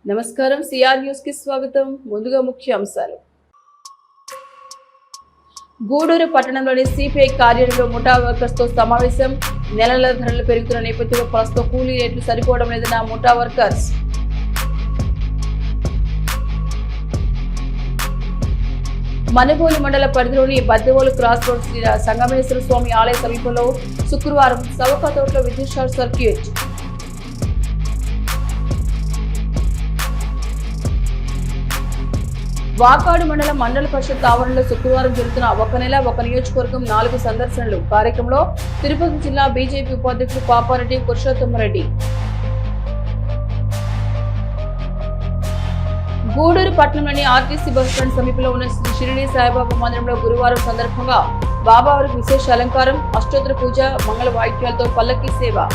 నమస్కారం, CR news కి స్వాగతం. ముందుగా ముఖ్య అంశాలు. గూడూరు పట్టణంలోని సిపిఐ కార్యాలయంలో ముఠా వర్కర్స్ తో సమావేశం. నెలల ధరలు పెరుగుతున్న నేపథ్యంలో ప్రస్తుతం కూలీ రేట్లు సరిపోవడం లేదన్న ముఠా వర్కర్స్. మనబోలు మండల పరిధిలోని బద్దెవోలు క్రాస్ రోడ్ శ్రీ సంగమేశ్వర స్వామి ఆలయ సమీపంలో శుక్రవారం సవకా తోటలో విద్యుత్ షార్ట్ సర్క్యూట్. వాకాడు మండల పరిషత్ ఆవరణలో శుక్రవారం జరుగుతున్న ఒక నెల ఒక నియోజకవర్గం 4 సందర్శనలు కార్యక్రమంలో తిరుపతి జిల్లా బీజేపీ ఉపాధ్యక్షుడు పాపారెడ్డి పురుషోత్తమరెడ్డి. గూడూరు పట్టణంలోని ఆర్టీసీ బస్టాండ్ సమీపంలో ఉన్న శ్రీ షిరిడి సాయిబాబా మందిరంలో గురువారం సందర్భంగా బాబావారికి విశేష అలంకారం, అష్టోత్తర పూజ, మంగళ వాయిద్యాలతో పల్లకీ సేవ.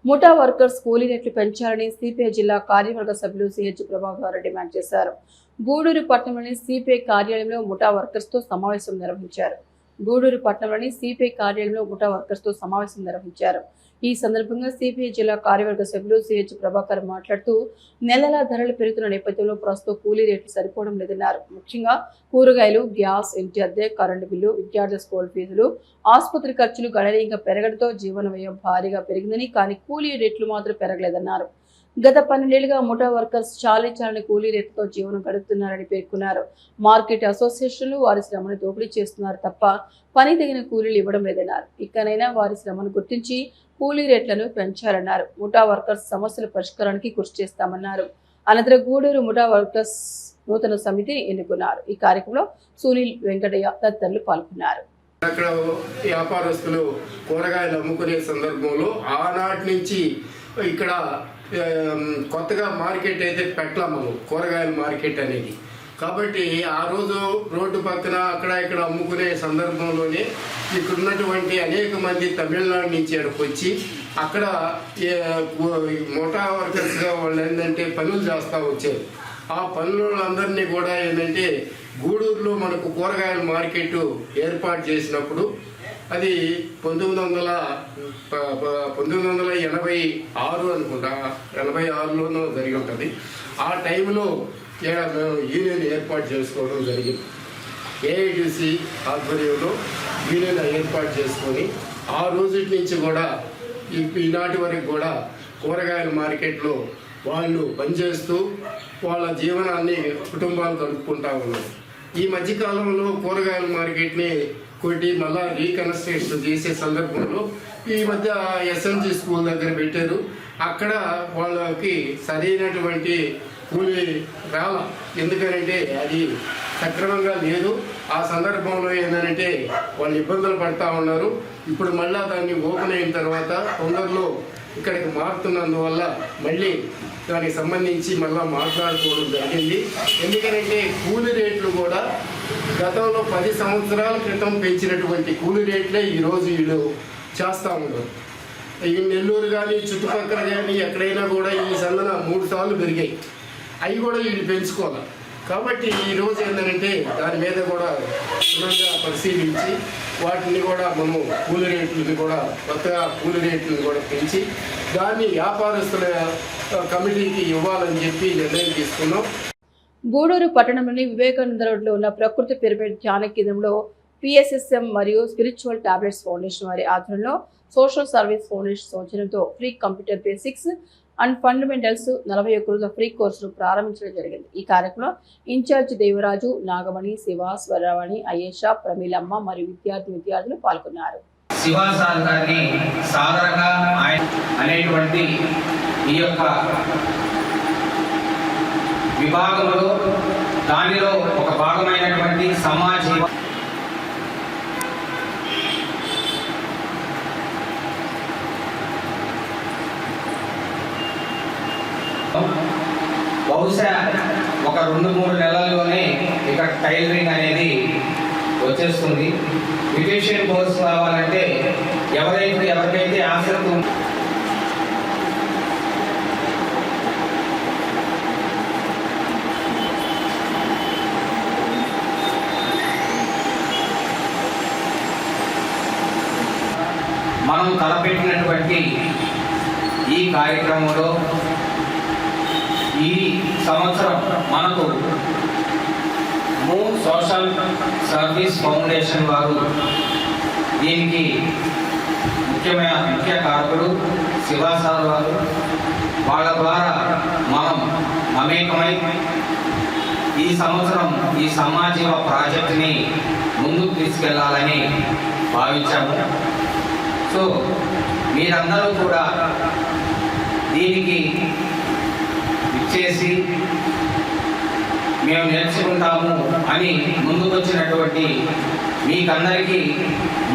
ముఠా వర్కర్స్ కూలీ రేట్లు పెంచాలని సిపిఐ జిల్లా కార్యవర్గ సభ్యులు సిహెచ్ ప్రభాకర్ డిమాండ్ చేశారు. గూడూరు పట్టణంలోని సిపిఐ కార్యాలయంలో ముఠా వర్కర్స్ తో సమావేశం నిర్వహించారు. ఈ సందర్భంగా సిపిఐ జిల్లా కార్యవర్గ సభ్యులు సిహెచ్ ప్రభాకర్ మాట్లాడుతూ నెలల ధరలు పెరుగుతున్న నేపథ్యంలో ప్రస్తుతం కూలీ రేట్లు సరిపోవడం లేదన్నారు. ముఖ్యంగా కూరగాయలు, గ్యాస్, ఇంటి అద్దె, కరెంటు బిల్లు, విద్యార్థుల స్కూల్ ఫీజులు, ఆసుపత్రి ఖర్చులు గణనీయంగా పెరగడంతో జీవన వ్యయం భారీగా పెరిగిందని, కానీ కూలీ రేట్లు మాత్రం పెరగలేదన్నారు. గత 12 ఏళ్లుగా ముఠా వర్కర్స్ చాలని కూలీ రేట్లతో జీవనం గడుపుతున్నారని పేర్కొన్నారు. మార్కెట్ అసోసియేషన్లు వారి శ్రమను దోపిడీ చేస్తున్నారు తప్ప పని తగిన కూలీలు ఇవ్వడం లేదన్నారు. ఇకనైనా వారి శ్రమను గుర్తించి కూలీ రేట్లను పెంచాలన్నారు. ముఠా వర్కర్స్ సమస్యల పరిష్కారానికి కృషి చేస్తామన్నారు. అనంతరం గూడూరు ముఠా వర్కర్స్ నూతన సమితిని ఎన్నుకున్నారు. ఈ కార్యక్రమంలో సునీల్, వెంకటయ్య తదితరులు పాల్గొన్నారు. అక్కడ వ్యాపారస్తులు కూరగాయలు అమ్ముకునే సందర్భంలో ఆనాటి నుంచి ఇక్కడ కొత్తగా మార్కెట్ అయితే పెట్టాము, కూరగాయల మార్కెట్ అనేది. కాబట్టి ఆ రోజు రోడ్డు పక్కన అక్కడ ఇక్కడ అమ్ముకునే సందర్భంలోనే ఇక్కడ ఉన్నటువంటి అనేక మంది తమిళనాడు నుంచి ఇక్కడికి వచ్చి అక్కడ ముఠా వర్కర్స్గా వాళ్ళు ఏంటంటే పనులు చేస్తూ వచ్చారు. ఆ పనులందరినీ కూడా ఏంటంటే గూడూరులో మనకు కూరగాయల మార్కెట్ ఏర్పాటు చేసినప్పుడు అది 1986 అనుకుంటా, 86లోనూ జరిగి ఉంటుంది. ఆ టైంలో యూనియన్ ఏర్పాటు చేసుకోవడం జరిగింది. ఏఐటీసీ ఆధ్వర్యంలో యూనియన్ ఏర్పాటు చేసుకొని ఆ రోజు నుంచి కూడా ఈనాటి వరకు కూడా కూరగాయల మార్కెట్లో వాళ్ళు పనిచేస్తూ వాళ్ళ జీవనాన్ని, కుటుంబాలు గడుపుకుంటా ఉన్నారు. ఈ మధ్యకాలంలో కూరగాయల మార్కెట్ని కొట్టి మళ్ళా రీకన్స్ట్రక్షన్ చేసే సందర్భంలో ఈ మధ్య ఎస్ఎంజీ స్కూల్ దగ్గర పెట్టారు. అక్కడ వాళ్ళకి సరైనటువంటి కూలీ రాల, ఎందుకనంటే అది సక్రమంగా లేదు. ఆ సందర్భంలో ఏంటంటే వాళ్ళు ఇబ్బందులు పడుతూ ఉన్నారు. ఇప్పుడు మళ్ళా దాన్ని ఓపెన్ అయిన తర్వాత తొందరలో ఇక్కడికి మారుతున్నందువల్ల మళ్ళీ దానికి సంబంధించి మళ్ళీ మాట్లాడుకోవడం జరిగింది. ఎందుకంటే కూలీ రేట్లు కూడా గతంలో 10 సంవత్సరాల క్రితం పెంచినటువంటి కూలీ రేట్లే ఈరోజు వీళ్ళు చేస్తూ ఉన్నారు. ఈ నెల్లూరు కానీ చుట్టుపక్కల కానీ ఎక్కడైనా కూడా ఈ సందన 3 సార్లు పెరిగాయి. అవి కూడా వీళ్ళు పెంచుకోవాలి. కాబట్టి ఈరోజు ఏంటంటే దాని మీద కూడా క్షుణ్ణంగా పరిశీలించి వాటిని కూడా మనము కూలీ రేట్లని కూడా కొత్తగా కూలీ రేట్లను కూడా పెంచి దాన్ని వ్యాపారస్తుల కమిటీకి ఇవ్వాలని చెప్పి నిర్ణయం తీసుకున్నాం. గూడూరు పట్టణంలోని వివేకానంద రోడ్లో ఉన్న ప్రకృతి పిరమిడ్ ధ్యాన కేంద్రంలో పిఎస్ఎస్ఎం మరియు స్పిరిచువల్ టాబ్లెట్స్ ఫౌండేషన్ వారి ఆధ్వర్యంలో సోషల్ సర్వీస్ ఫౌండేషన్ సూచనతో free computer basics and fundamentals 41 రోజుల ఫ్రీ కోర్సును ప్రారంభించడం జరిగింది. ఈ కార్యక్రమంలో ఇన్ఛార్జ్ దేవరాజు, నాగమణి, శివ, స్వరవాణి, అయేషా, ప్రమీలమ్మ మరియు విద్యార్థులు పాల్గొన్నారు. అనేటువంటి ఈ యొక్క విభాగంలో దానిలో ఒక భాగమైనటువంటి సమాజ బహుశా ఒక 2-3 నెలల్లోనే ఇక్కడ టైలరింగ్ అనేది వచ్చేస్తుంది. బ్యూటీషియన్ కోర్స్ కావాలంటే ఎవరికైతే ఆసక్తి మనం తలపెట్టినటువంటి ఈ కార్యక్రమంలో ఈ సంవత్సరం మనకు మూన్ సోషల్ సర్వీస్ ఫౌండేషన్ వారు దీనికి ముఖ్య కారకుడు శివాసార్ వారు, వాళ్ళ ద్వారా మనం మమేకమై ఈ సంవత్సరం ఈ సమాజీవ ప్రాజెక్టుని ముందుకు తీసుకెళ్లాలని భావించాము. సో మీరందరూ కూడా దీనికి ఇచ్చేసి మేము నేర్చుకుంటాము అని ముందుకొచ్చినటువంటి మీకందరికీ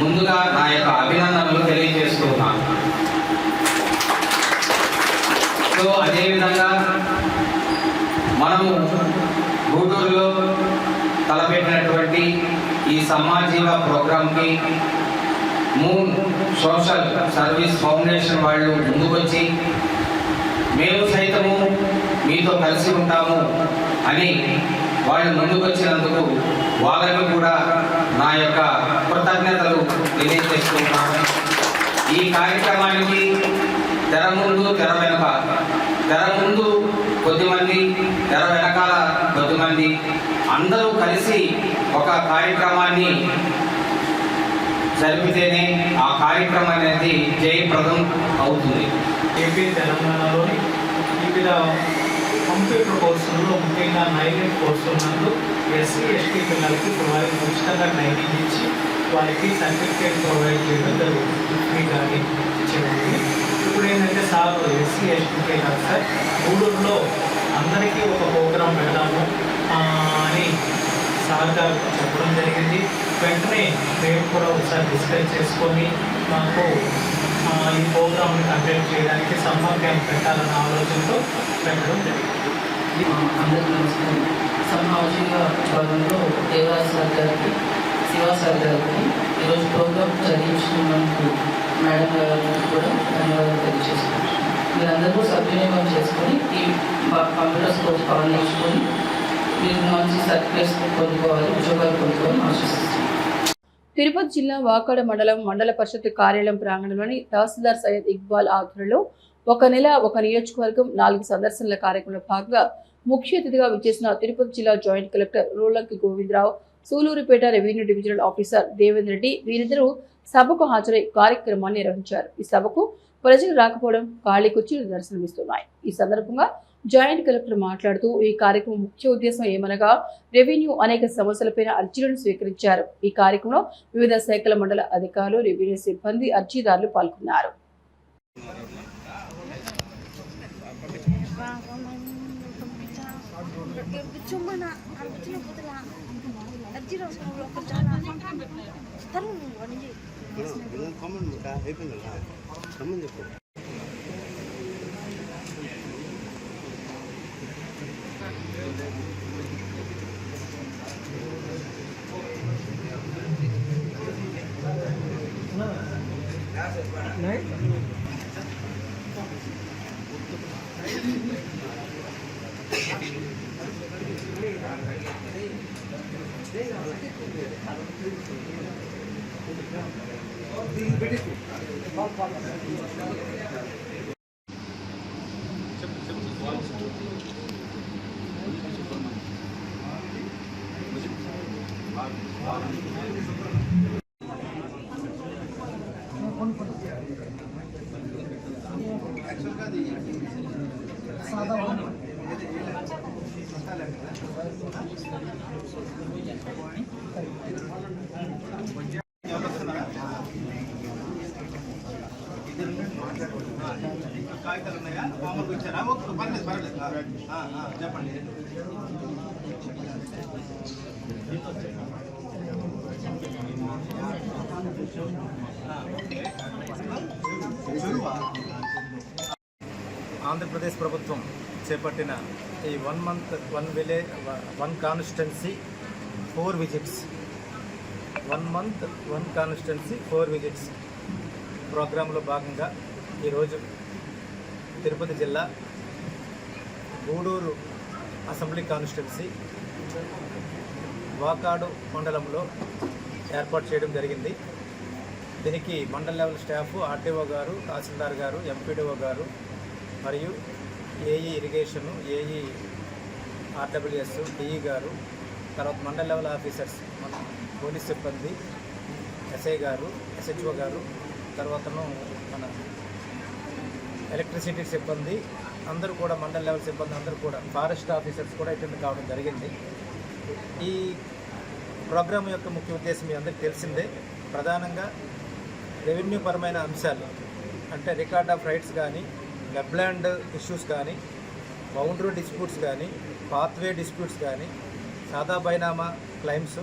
ముందుగా నా యొక్క అభినందనలు తెలియజేస్తున్నాను. సో అదేవిధంగా మనము గూడూరులో తలపెట్టినటువంటి ఈ సమాజీవ ప్రోగ్రాంకి మూన్ సోషల్ సర్వీస్ ఫౌండేషన్ వాళ్ళు ముందుకొచ్చి మేము సైతము మీతో కలిసి ఉంటాము అని వాళ్ళు ముందుకొచ్చినందుకు వాళ్ళకి కూడా నా యొక్క కృతజ్ఞతలు తెలియజేస్తున్నాను. ఈ కార్యక్రమానికి తెర ముందు తెర వెనుక, తెర ముందు కొద్దిమంది, తెర వెనకాల కొద్దిమంది అందరూ కలిసి ఒక కార్యక్రమాన్ని జరిపితేనే ఆ కార్యక్రమం అనేది జయప్రదం అవుతుంది. ఏపీ తెలంగాణలోని వివిధ కంప్యూటర్ కోర్సుల్లో ముఖ్యంగా నైలెట్ కోర్సు నందు ఎస్సీ ఎస్టీ పిల్లలకి వారికి ఉచితంగా ట్రైనింగ్ ఇచ్చి వారికి సర్టిఫికేట్ ప్రొవైడ్ చేయడం జరుగుతుంది. కానీ ఇచ్చేది ఇప్పుడు ఏంటంటే సార్ ఎస్సీ ఎస్టీకే కాదు సార్, గూడూరులో అందరికీ ఒక ప్రోగ్రాం పెడదాము అని సార్ గారు చెప్పడం జరిగింది. వెంటనే మేము కూడా ఒకసారి డిస్కస్ చేసుకొని మాకు ఈ ప్రోగ్రామ్ని కండక్ట్ చేయడానికి సమ్మర్ క్యాంప్ పెట్టాలన్న ఆలోచనతో పెట్టడం జరిగింది. అందరికీ నమస్కారం. సమాజిక భాగంలో దేవరాజ్ సార్ గారికి, శివా సార్ గారికి ఈరోజు ప్రోగ్రామ్ జరిగించినందుకు మేడం గారికి కూడా ధన్యవాదాలు తెలియజేస్తున్నాను. మీరందరూ సద్వినియోగం చేసుకొని ఈ కంప్యూటర్స్ కోర్స్ బాగా నేర్చుకొని మీరు మంచి సర్టిఫికేట్స్ పొందుకోవాలి, ఉద్యోగాలు పొందుకోవాలని ఆశిస్తున్నాను. తిరుపతి జిల్లా వాకాడ మండలం మండల పరిషత్ కార్యాలయం ప్రాంగణంలోని తహసీల్దార్ సయ్యద్ ఇక్బాల్ ఆధ్వర్యంలో ఒక నెల ఒక నియోజకవర్గం 4 సందర్శనల కార్యక్రమంలో భాగంగా ముఖ్య అతిథిగా విచ్చేసిన తిరుపతి జిల్లా joint collector Rolanki Govindarao, Sullurpeta revenue divisional officer Devendra Reddy వీరిద్దరూ సభకు హాజరై కార్యక్రమాన్ని నిర్వహించారు. ఈ సభకు ప్రజలు రాకపోవడం ఖాళీ కుర్చీలు దర్శనమిస్తున్నాయి. ఈ సందర్భంగా జాయింట్ కలెక్టర్ మాట్లాడుతూ ఈ కార్యక్రమం ముఖ్య ఉద్దేశం ఏమనగా రెవెన్యూ అనేక సమస్యలపై అర్జీలను స్వీకరించారు. ఈ కార్యక్రమంలో వివిధ శాఖల మండల అధికారులు, రెవెన్యూ సిబ్బంది, అర్జీదారులు పాల్గొన్నారు. కాగితాలు ఉన్నాయా? మామూలుగా ఇచ్చారా? పర్లేదు చెప్పండి. ఆంధ్రప్రదేశ్ ప్రభుత్వం చేపట్టిన ఈ 1 month 1 village 1 constituency 4 visits 1 month 1 constituency 4 visits ప్రోగ్రాంలో భాగంగా ఈరోజు తిరుపతి జిల్లా గూడూరు అసెంబ్లీ కాన్స్టిట్యున్సీ వాకాడు మండలంలో ఏర్పాటు చేయడం జరిగింది. దీనికి మండల లెవెల్ స్టాఫ్, ఆర్టీఓ గారు, తహసీల్దార్ గారు, ఎంపీడీఓ గారు మరియు AE irrigation, AE RWS, DE గారు, తర్వాత మండల్ లెవెల్ ఆఫీసర్స్, మన పోలీస్ సిబ్బంది, ఎస్ఐ గారు, ఎస్హెచ్ఓ గారు, తర్వాతను మన ఎలక్ట్రిసిటీ సిబ్బంది అందరూ కూడా, మండల్ లెవెల్ సిబ్బంది అందరూ కూడా, ఫారెస్ట్ ఆఫీసర్స్ కూడా అటెండ్ కావడం జరిగింది. ఈ ప్రోగ్రాం యొక్క ముఖ్య ఉద్దేశం మీ అందరికీ తెలిసిందే. ప్రధానంగా రెవెన్యూ పరమైన అంశాలు అంటే రికార్డ్ ఆఫ్ రైట్స్ కానీ, వెబ్లాండ్ ఇష్యూస్ కానీ, బౌండరీ డిస్ప్యూట్స్ కానీ, పాత్వే డిస్ప్యూట్స్ కానీ, సాదా బైనామా క్లైమ్స్,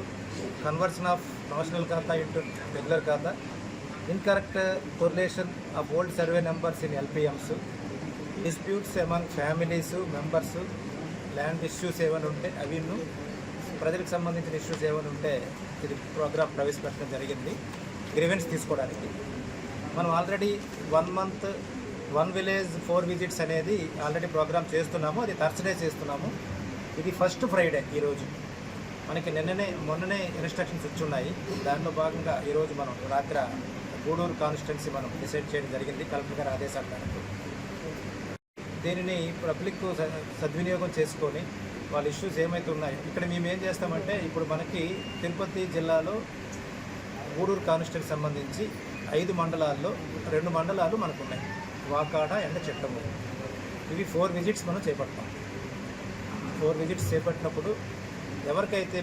కన్వర్షన్ ఆఫ్ నేషనల్ ఖాతా ఇంటూ రెగ్యులర్ ఖాతా, incorrect correlation of old survey numbers in LPMs, disputes among families members, land issues ఏమైనా ఉంటే అవిను, ప్రజలకు సంబంధించిన ఇష్యూస్ ఏమైనా ఉంటే ఇది ప్రోగ్రాం ప్రవేశపెట్టడం జరిగింది గ్రీవెన్స్ తీసుకోవడానికి. మనం ఆల్రెడీ 1 month 1 village 4 visits అనేది ఆల్రెడీ ప్రోగ్రామ్ చేస్తున్నాము. అది థర్స్డే చేస్తున్నాము. ఇది ఫస్ట్ ఫ్రైడే. ఈరోజు మనకి మొన్ననే ఇన్స్ట్రక్షన్స్ ఇచ్చున్నాయి. దానిలో భాగంగా ఈరోజు మనం రాత్రి గూడూరు కాన్స్టిట్యున్సీ మనం డిసైడ్ చేయడం జరిగింది కలెక్టర్ గారి ఆదేశాల మేరకు. దీనిని పబ్లిక్ సద్వినియోగం చేసుకొని వాళ్ళ ఇష్యూస్ ఏమైతే ఉన్నాయో, ఇక్కడ మేము ఏం చేస్తామంటే, ఇప్పుడు మనకి తిరుపతి జిల్లాలో గూడూరు కాన్స్టిట్యున్సీ సంబంధించి 5 మండలాల్లో 2 మండలాలు మనకు ఉన్నాయి, వాకాడ అండ్ చిట్టమూరు. ఇవి 4 visits మనం చేపడతాం. 4 visits చేపట్టినప్పుడు ఎవరికైతే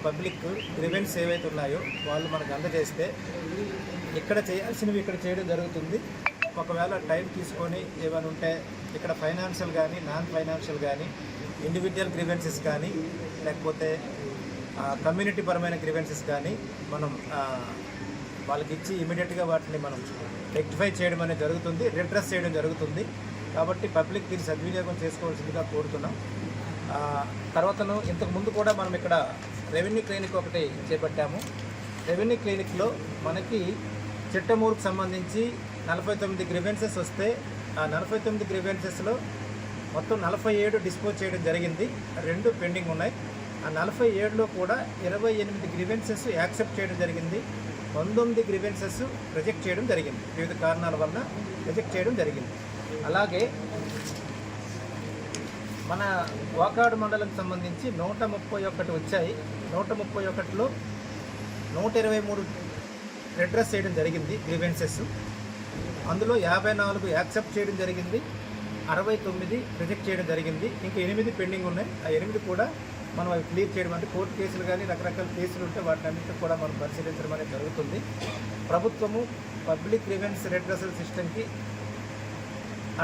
పబ్లిక్ గ్రీవెన్స్ ఏవైతే ఉన్నాయో వాళ్ళు మనకు అందజేస్తే ఇక్కడ చేయాల్సినవి ఇక్కడ చేయడం జరుగుతుంది. ఒకవేళ టైం తీసుకొని ఏమైనా ఉంటే ఇక్కడ ఫైనాన్షియల్ కానీ, నాన్ ఫైనాన్షియల్ కానీ, ఇండివిజువల్ గ్రీవెన్సెస్ కానీ, లేకపోతే కమ్యూనిటీ పరమైన గ్రీవెన్సెస్ కానీ మనం వాళ్ళకి ఇచ్చి ఇమీడియట్గా వాటిని మనం రెక్టిఫై చేయడం అనేది జరుగుతుంది, రిడ్రెస్ చేయడం జరుగుతుంది. కాబట్టి పబ్లిక్ దీన్ని సద్వినియోగం చేసుకోవాల్సిందిగా కోరుతున్నాం. తర్వాతను ఇంతకుముందు కూడా మనం ఇక్కడ రెవెన్యూ క్లినిక్ ఒకటి చేపట్టాము. రెవెన్యూ క్లినిక్లో మనకి చిట్టమూరుకు సంబంధించి 49 గ్రీవెన్సెస్ వస్తే ఆ 49 గ్రీవెన్సెస్లో మొత్తం 47 డిస్పోజ్ చేయడం జరిగింది, 2 పెండింగ్ ఉన్నాయి. ఆ 47లో కూడా 28 గ్రీవెన్సెస్ యాక్సెప్ట్ చేయడం జరిగింది, 19 గ్రీవెన్సెస్ రిజెక్ట్ చేయడం జరిగింది. వివిధ కారణాల వల్ల రిజెక్ట్ చేయడం జరిగింది. అలాగే మన వాకాడు మండలం సంబంధించి 131 వచ్చాయి. 131లో 123 రిడ్రెస్ చేయడం జరిగింది గ్రీవెన్సెస్. అందులో 54 యాక్సెప్ట్ చేయడం జరిగింది, 69 రిజెక్ట్ చేయడం జరిగింది. ఇంకా 8 పెండింగ్ ఉన్నాయి. ఆ 8 కూడా మనం అవి క్లియర్ చేయడం, అంటే కోర్టు కేసులు కానీ రకరకాల కేసులు ఉంటే వాటిని కూడా మనం పరిశీలించడం అనేది జరుగుతుంది. ప్రభుత్వము పబ్లిక్ గ్రీవెన్స్ రిడ్రెసల్ సిస్టమ్కి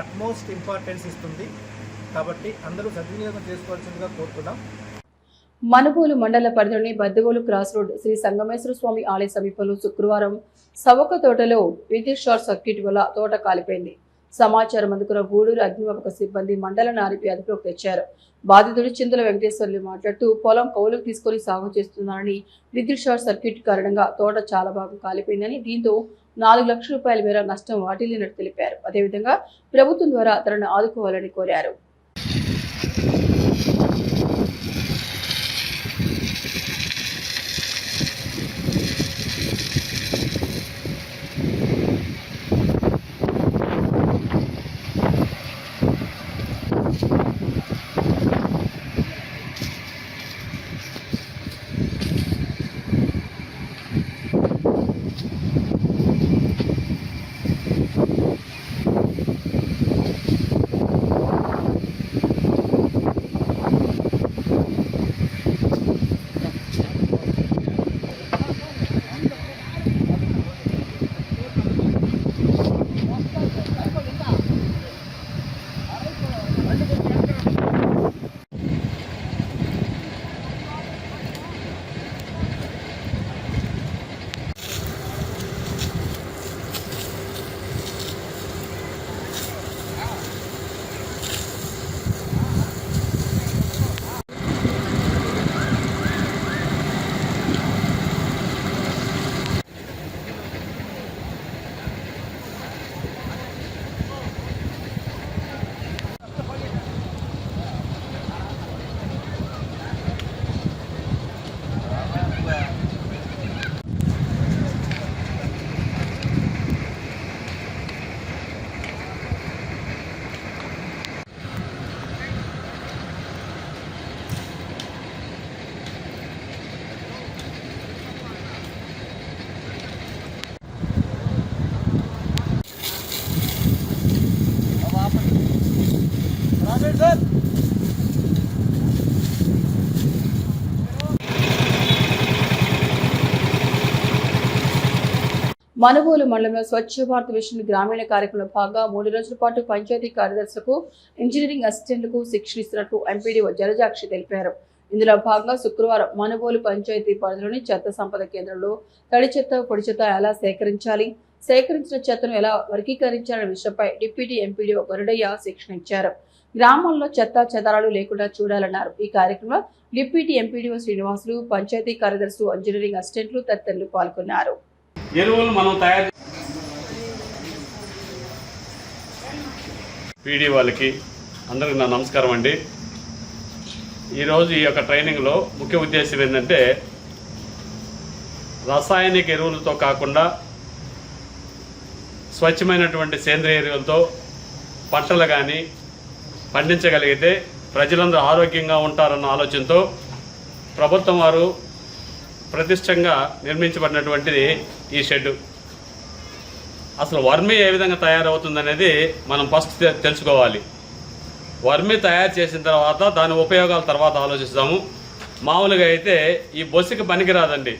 అట్మోస్ట్ ఇంపార్టెన్స్ ఇస్తుంది. కాబట్టి అందరూ సద్వినియోగం చేసుకోవాల్సిందిగా కోరుతున్నాం. మనుబోలు మండల పరిధిలోని బద్దెగోలు క్రాస్ రోడ్ శ్రీ సంగమేశ్వర స్వామి ఆలయ సమీపంలో శుక్రవారం సవక తోటలో విద్యుత్ షార్ట్ సర్క్యూట్ వల్ల తోట కాలిపోయింది. సమాచారం అందుకున్న గూడూరు అగ్నిమాపక సిబ్బంది మండలాన్ని ఆర్పి అదుపులోకి తెచ్చారు. బాధితుడు చింతల వెంకటేశ్వర్లు మాట్లాడుతూ పొలం కౌలుకు తీసుకుని సాగు చేస్తున్నారని, విద్యుత్ షార్ట్ సర్క్యూట్ కారణంగా తోట చాలా భాగం కాలిపోయిందని, దీంతో 4 లక్షల రూపాయల మేర నష్టం వాటిల్లినట్టు తెలిపారు. అదేవిధంగా ప్రభుత్వం ద్వారా తనను ఆదుకోవాలని కోరారు. మనుబోలు మండలంలో స్వచ్ఛ భారత్ మిషన్ గ్రామీణ కార్యక్రమంలో భాగంగా 3 రోజుల పాటు పంచాయతీ కార్యదర్శులకు ఇంజనీరింగ్ అసిస్టెంట్లకు శిక్షణ ఇస్తున్నట్లు ఎంపీడీఓ జలజాక్షి తెలిపారు. ఇందులో భాగంగా శుక్రవారం మనుబోలు పంచాయతీ పరిధిలోని చెత్త సంపద కేంద్రంలో తడి చెత్త, పొడి చెత్త ఎలా సేకరించాలి, సేకరించిన చెత్తను ఎలా వర్గీకరించాలనే విషయంపై డిప్యూటీ ఎంపీడీఓ గరుడయ్య శిక్షణ ఇచ్చారు. గ్రామాల్లో చెత్త చెదారాలు లేకుండా చూడాలన్నారు. ఈ కార్యక్రమంలో డిప్యూటీ ఎంపీడీఓ శ్రీనివాసులు, పంచాయతీ కార్యదర్శులు, ఇంజనీరింగ్ అసిస్టెంట్లు తదితరులు పాల్గొన్నారు. ఎరువులు మనం తయారు పీడీ వాళ్ళకి అందరికీ నా నమస్కారం అండి. ఈరోజు ఈ యొక్క ట్రైనింగ్లో ముఖ్య ఉద్దేశం ఏంటంటే రసాయనిక ఎరువులతో కాకుండా స్వచ్ఛమైనటువంటి సేంద్రియ ఎరువులతో పంటలు కానీ పండించగలిగితే ప్రజలందరూ ఆరోగ్యంగా ఉంటారన్న ఆలోచనతో ప్రభుత్వం వారు ప్రతిష్టంగా నిర్మించబడినటువంటిది ఈ షెడ్. అసలు వర్మి ఏ విధంగా తయారవుతుందనేది మనం ఫస్ట్ తెలుసుకోవాలి. వర్మి తయారు చేసిన తర్వాత దాని ఉపయోగాల తర్వాత ఆలోచిస్తాము. మామూలుగా అయితే ఈ బొస్సుకి పనికిరాదండి.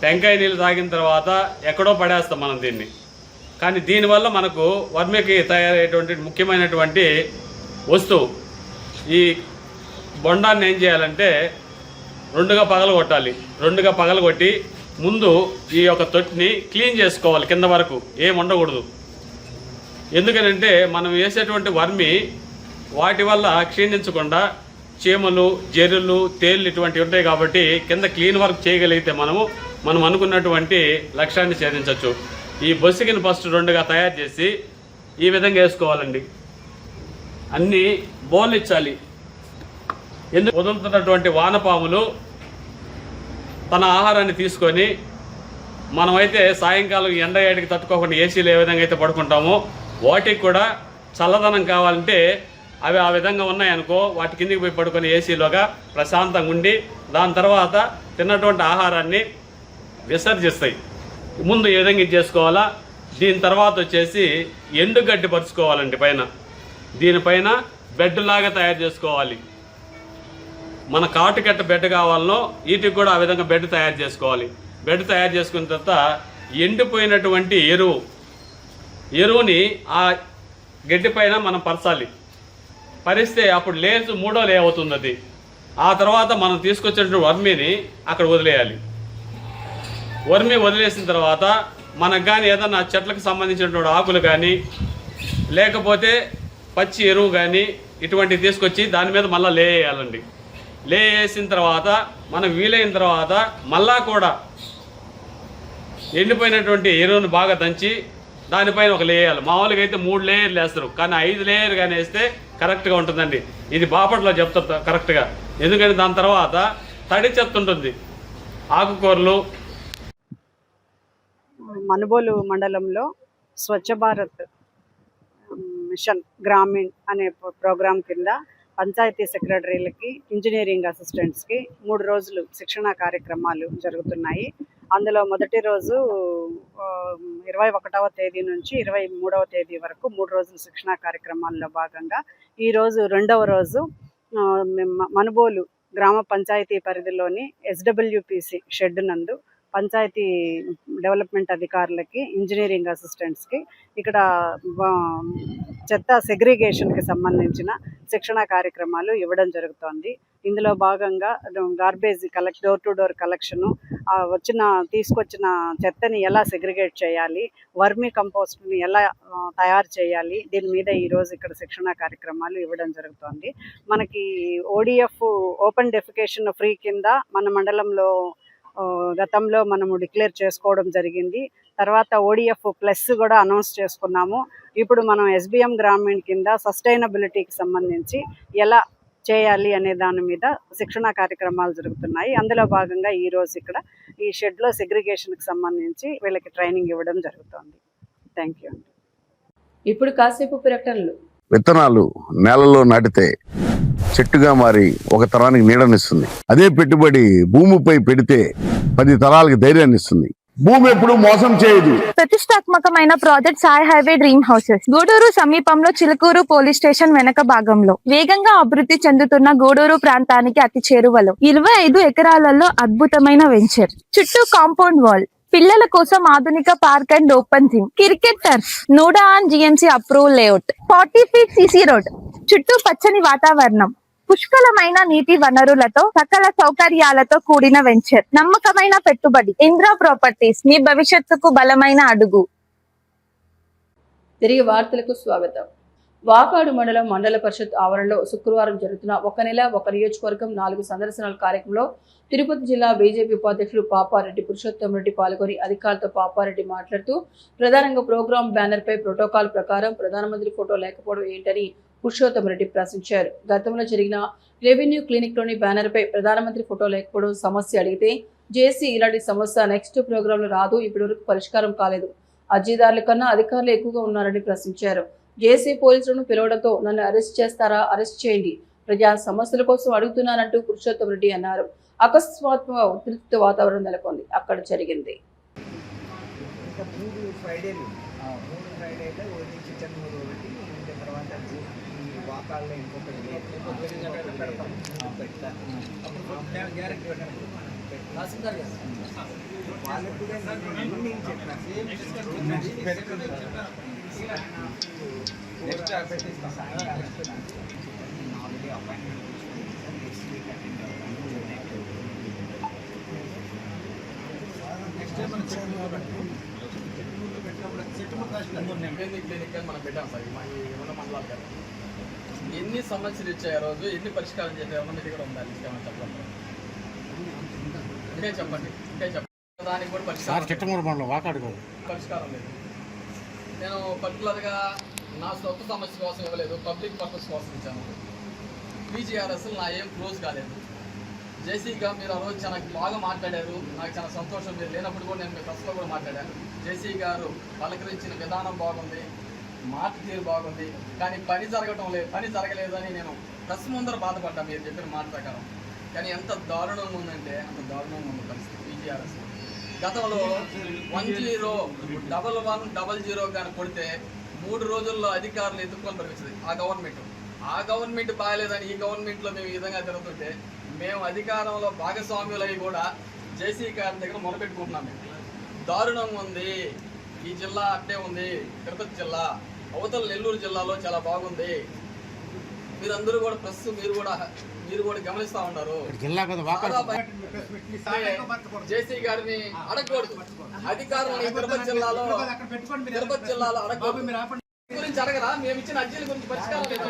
టెంకాయ నీళ్ళు తాగిన తర్వాత ఎక్కడో పడేస్తాం మనం దీన్ని. కానీ దీనివల్ల మనకు వర్మికి తయారయ్యేటువంటి ముఖ్యమైనటువంటి వస్తువు ఈ బొండాన్ని ఏం చేయాలంటే రెండుగా పగలగొట్టి ముందు ఈ యొక్క తొట్టిని క్లీన్ చేసుకోవాలి. కింద వరకు ఏం ఉండకూడదు. ఎందుకనంటే మనం వేసేటువంటి వర్మి వాటి వల్ల క్షీణించకుండా చీమలు, జెర్రులు, తేళ్ళు ఇటువంటివి ఉంటాయి. కాబట్టి కింద క్లీన్ వర్క్ చేయగలిగితే మనం అనుకున్నటువంటి లక్ష్యాన్ని ఛేదించవచ్చు. ఈ బొస్సుకిని ఫస్ట్ రెండుగా తయారు చేసి ఈ విధంగా వేసుకోవాలండి. అన్నీ బోళ్ళు ఇచ్చాలి. ఎందుకు వదులుతున్నటువంటి వానపాములు తన ఆహారాన్ని తీసుకొని మనమైతే సాయంకాలం ఎండ ఏడికి తట్టుకోకుండా ఏసీలు ఏ విధంగా అయితే పడుకుంటామో వాటికి కూడా చల్లదనం కావాలంటే అవి ఆ విధంగా ఉన్నాయనుకో వాటి కిందికి పోయి పడుకొని ఏసీలోగా ప్రశాంతంగా ఉండి దాని తర్వాత తిన్నటువంటి ఆహారాన్ని విసర్జిస్తాయి. ముందు ఏ విధంగా ఇది చేసుకోవాలా. దీని తర్వాత వచ్చేసి ఎండుగడ్డి పరుచుకోవాలండి పైన. దీనిపైన బెడ్ లాగా తయారు చేసుకోవాలి. మన కాటుకెట్ట బెడ్ కావాలనో వీటికి కూడా ఆ విధంగా బెడ్ తయారు చేసుకోవాలి. బెడ్ తయారు చేసుకున్న తర్వాత ఎండిపోయినటువంటి ఎరువుని ఆ గడ్డి పైన మనం పరచాలి. పరిస్తే అప్పుడు లేసు 3వ లే అవుతుంది అది. ఆ తర్వాత మనం తీసుకొచ్చినటువంటి వర్మిని అక్కడ వదిలేయాలి. వర్మి వదిలేసిన తర్వాత మనకు కానీ ఏదన్నా చెట్లకు సంబంధించినటువంటి ఆకులు కానీ లేకపోతే పచ్చి ఎరువు కానీ ఇటువంటివి తీసుకొచ్చి దాని మీద మళ్ళీ వేయాలండి. వేసిన తర్వాత మనకు వీలైన తర్వాత మళ్ళా కూడా ఎండిపోయినటువంటి ఎరువును బాగా దంచి దానిపైన ఒక లేయాలి. మామూలుగా అయితే 3 లేయర్లు వేస్తారు, కానీ 5 లేయర్ కానీ వేస్తే కరెక్ట్గా ఉంటుందండి. ఇది బాపట్లో చెప్తారు కరెక్ట్గా. ఎందుకంటే దాని తర్వాత తడి చెత్త ఉంటుంది. ఆకుకూరలు. మనుబోలు మండలంలో స్వచ్ఛ భారత్ మిషన్ గ్రామీణ్ అనే ప్రోగ్రాం కింద పంచాయతీ సెక్రటరీలకి, ఇంజనీరింగ్ అసిస్టెంట్స్కి 3 రోజులు శిక్షణా కార్యక్రమాలు జరుగుతున్నాయి. అందులో మొదటి రోజు 21వ తేదీ నుంచి 23వ తేదీ వరకు 3 రోజుల శిక్షణా కార్యక్రమాల్లో భాగంగా ఈరోజు 2వ రోజు మనుబోలు గ్రామ పంచాయతీ పరిధిలోని SWPC షెడ్ నందు పంచాయతీ డెవలప్మెంట్ అధికారులకి, ఇంజనీరింగ్ అసిస్టెంట్స్కి ఇక్కడ చెత్త సెగ్రిగేషన్కి సంబంధించిన శిక్షణా కార్యక్రమాలు ఇవ్వడం జరుగుతోంది. ఇందులో భాగంగా garbage door to door collection, తీసుకొచ్చిన చెత్తని ఎలా సెగ్రిగేట్ చేయాలి, వర్మీ కంపోస్ట్ని ఎలా తయారు చేయాలి, దీని మీద ఈరోజు ఇక్కడ శిక్షణా కార్యక్రమాలు ఇవ్వడం జరుగుతోంది. మనకి ODF ఓపెన్ డెఫికేషన్ ఫ్రీ కింద మన మండలంలో గతంలో మనము డిక్లేర్ చేసుకోవడం జరిగింది. తర్వాత ODF ప్లస్ కూడా అనౌన్స్ చేసుకున్నాము. ఇప్పుడు మనం SBM గ్రామీణ్ కింద సస్టైనబిలిటీకి సంబంధించి ఎలా చేయాలి అనే దాని మీద శిక్షణా కార్యక్రమాలు జరుగుతున్నాయి. అందులో భాగంగా ఈరోజు ఇక్కడ ఈ షెడ్లో సెగ్రిగేషన్కి సంబంధించి వీళ్ళకి ట్రైనింగ్ ఇవ్వడం జరుగుతుంది. Thank you. ఇప్పుడు కాసేపు ప్రకటనలు. విత్తనాలు నేలలో నాటితే చెట్టుగా మారి ఒక తరానికి నీడనిస్తుంది. అదే పెట్టుబడి భూమిపై పెడితే 10 తరాలకు ధైర్యాన్ని ఇస్తుంది. భూమి ఎప్పుడు మోసం చేయదు. ప్రతిష్టాత్మకమైన project Sai highway dream houses Guduru సమీపంలో చిలుకూరు పోలీస్ స్టేషన్ వెనక భాగంలో వేగంగా అభివృద్ధి చెందుతున్న గూడూరు ప్రాంతానికి అతి చేరువలో 25 ఎకరాలలో అద్భుతమైన వెంచర్. చుట్టూ కాంపౌండ్ వాల్, పిల్లల కోసం ఆధునిక park and open gym, cricket turf, NUDA and GMC approval layout, 40 feet CC road, చుట్టూ పచ్చని వాతావరణం, పుష్కలమైన నీటి వనరులతో సకల సౌకర్యాలతో కూడిన వెంచర్. నమ్మకమైన పెట్టుబడి. ఇంద్రా ప్రాపర్టీస్, మీ భవిష్యత్తుకు బలమైన అడుగు. తిరిగి వార్తలకు స్వాగతం. వాకాడు మండల పరిషత్ ఆవరణలో శుక్రవారం జరుగుతున్న ఒక నెల ఒక నియోజకవర్గం 4 సందర్శనల కార్యక్రమంలో తిరుపతి జిల్లా బీజేపీ ఉపాధ్యక్షుడు పాపారెడ్డి పురుషోత్తమరెడ్డి పాల్గొని అధికారులతో పాపారెడ్డి మాట్లాడుతూ ప్రధానంగా ప్రోగ్రాం బ్యానర్ పై ప్రోటోకాల్ ప్రకారం ప్రధానమంత్రి ఫోటో లేకపోవడం ఏంటని పురుషోత్తమరెడ్డి ప్రశ్నించారు. గతంలో జరిగిన రెవెన్యూ క్లినిక్ లోని బ్యానర్ పై ప్రధానమంత్రి ఫోటో లేకపోవడం సమస్య అడిగితే జేసీ ఇలాంటి సమస్య నెక్స్ట్ ప్రోగ్రామ్ లో రాదు, ఇప్పటివరకు పరిష్కారం కాలేదు, అర్జీదారుల కన్నా అధికారులు ఎక్కువగా ఉన్నారని ప్రశ్నించారు. జేసీ పోలీసులను పిలవడంతో నన్ను అరెస్ట్ చేస్తారా, అరెస్ట్ చేయండి, ప్రజా సమస్యల కోసం అడుగుతున్నానంటూ పురుషోత్తమరెడ్డి అన్నారు. అకస్మాత్తుగా ఉద్రిక్త వాతావరణం నెలకొంది. అక్కడ జరిగింది. ఎన్ని సమస్యలు ఇచ్చాయి రోజు, ఎన్ని పరిష్కారం చేశారు మీ దగ్గర ఉందా? చెప్పండి, ఇంకే చెప్పండి, ఇంకే చెప్పండి. దానికి కూడా పరిష్కారం లేదు. నేను పర్టికులర్గా నా సొంత సమస్య కోసం ఇవ్వలేదు, పబ్లిక్ పర్పస్ కోసం ఇచ్చాను. పీజీఆర్ఎస్ నా ఏం క్లోజ్ కాలేదు. జేసీగా మీరు ఆ రోజు చాలా బాగా మాట్లాడారు, నాకు చాలా సంతోషం. మీరు లేనప్పుడు కూడా నేను మీ ప్రెస్లో కూడా మాట్లాడాను. జేసీ గారు పలకరించిన విధానం బాగుంది, మాట తీరు బాగుంది, కానీ పని జరగటం లేదు, పని జరగలేదని నేను ప్రెస్ ముందర బాధపడ్డాను మీరు చెప్పిన మాట ప్రకారం. కానీ ఎంత దారుణంగా ఉందంటే అంత దారుణంగా ఉంది పరిస్థితి పీజీఆర్ఎస్. గతంలో 10110 కానీ కొడితే 3 రోజుల్లో అధికారులు ఎత్తుక్కొని పరిపించింది ఆ గవర్నమెంట్ బాగాలేదని ఈ గవర్నమెంట్లో మేము ఈ విధంగా తిరుగుతుంటే మేము అధికారంలో భాగస్వామ్యులై కూడా జేసీ గారి దగ్గర మొదలుపెట్టుకుంటున్నాం. మేము దారుణంగా ఉంది. ఈ జిల్లా అట్టే ఉంది, తిరుపతి జిల్లా, అవతల నెల్లూరు జిల్లాలో చాలా బాగుంది. మీరందరూ కూడా ప్రెస్ మీరు కూడా గమనిస్తూ ఉన్నారు. జేసీ గారిని అడగకూడదు, అధికారులు తిరుపతి జిల్లాలో అడగకూడదు. గురించి అడగరా? మేము ఇచ్చిన అర్జీల గురించి పరిష్కారం లేదు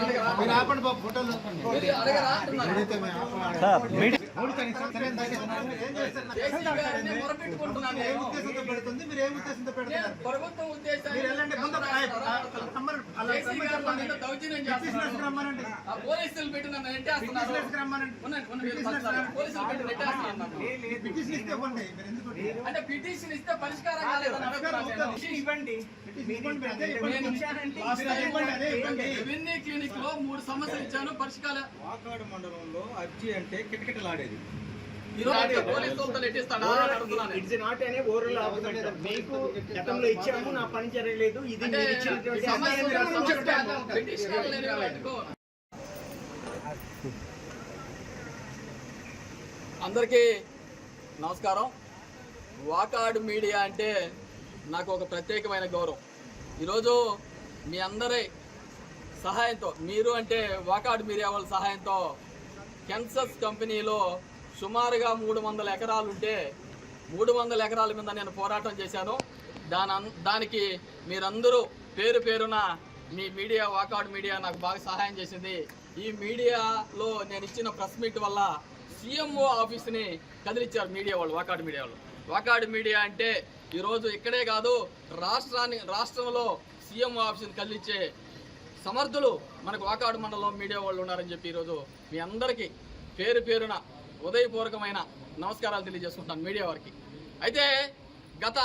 అడగరా? ప్రభుత్వం ఉద్దేశాన్ని పోలీసులు పెట్టి నన్ను నెట్టేస్తున్నారు. అంటే పిటిషన్ ఇస్తే పరిష్కారం కాలేదని రెవెన్యూ క్లినిక్ లో 3 సమస్యలు ఇచ్చాను, పరిష్కారం. వాకాడు మండలంలో అర్జీ అంటే కిటకిటలాడేది. అందరికీ నమస్కారం. వాకాడు మీడియా అంటే నాకు ఒక ప్రత్యేకమైన గౌరవం. ఈరోజు మీ అందరి సహాయంతో, మీరు అంటే వాకాడు మీడియా వాళ్ళ సహాయంతో కెన్సస్ కంపెనీలో సుమారుగా 300 ఎకరాలు ఉంటే 300 ఎకరాల మీద నేను పోరాటం చేశాను. దానికి మీరందరూ పేరు పేరున మీ మీడియా, వాకాడు మీడియా నాకు బాగా సహాయం చేసింది. ఈ మీడియాలో నేను ఇచ్చిన ప్రెస్ మీట్ వల్ల సీఎంఓ ఆఫీస్ని కదిలిచ్చారు మీడియా వాళ్ళు, వాకాడు మీడియా వాళ్ళు. వాకాడు మీడియా అంటే ఈరోజు ఇక్కడే కాదు, రాష్ట్రంలో సీఎంఓ ఆఫీస్ని కదిలిచ్చే సమర్థులు మనకు వాకాడు మండలం మీడియా వాళ్ళు ఉన్నారని చెప్పి ఈరోజు మీ అందరికీ పేరు పేరున ఉదయపూర్వకమైన నమస్కారాలు తెలియజేసుకుంటాను మీడియా వారికి. అయితే గత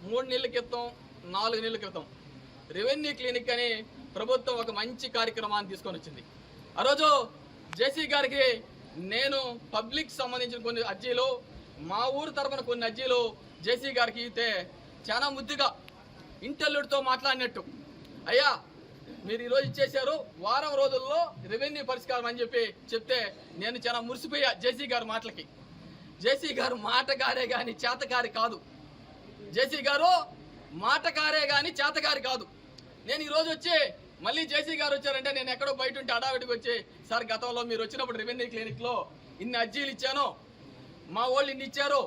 3 నెలల క్రితం 4 నెలల క్రితం రెవెన్యూ క్లినిక్ అని ప్రభుత్వం ఒక మంచి కార్యక్రమాన్ని తీసుకొని వచ్చింది. ఆ రోజు జేసీ గారికి నేను పబ్లిక్ సంబంధించిన కొన్ని అర్జీలు, మా ఊరు తరపున కొన్ని అర్జీలు జేసీ గారికి ఇస్తే చాలా ముద్దుగా ఇంటల్లుడితో మాట్లాడినట్టు, అయ్యా మీరు ఈరోజు ఇచ్చేశారు, వారం రోజుల్లో రెవెన్యూ పరిష్కారం అని చెప్తే నేను చాలా మురిసిపోయా జేసీ గారి మాటలకి. జేసీ గారు మాటగారే కానీ చేతగారి కాదు. జేసీ గారు మాటగారే కానీ చేతగారి కాదు. నేను ఈరోజు వచ్చి మళ్ళీ జేసీ గారు వచ్చారంటే నేను ఎక్కడో బయట ఉంటే అడావిడికి వచ్చి, సార్ గతంలో మీరు వచ్చినప్పుడు రెవెన్యూ క్లినిక్లో ఇన్ని అర్జీలు ఇచ్చాను, మా వాళ్ళు ఇన్ని ఇచ్చారు,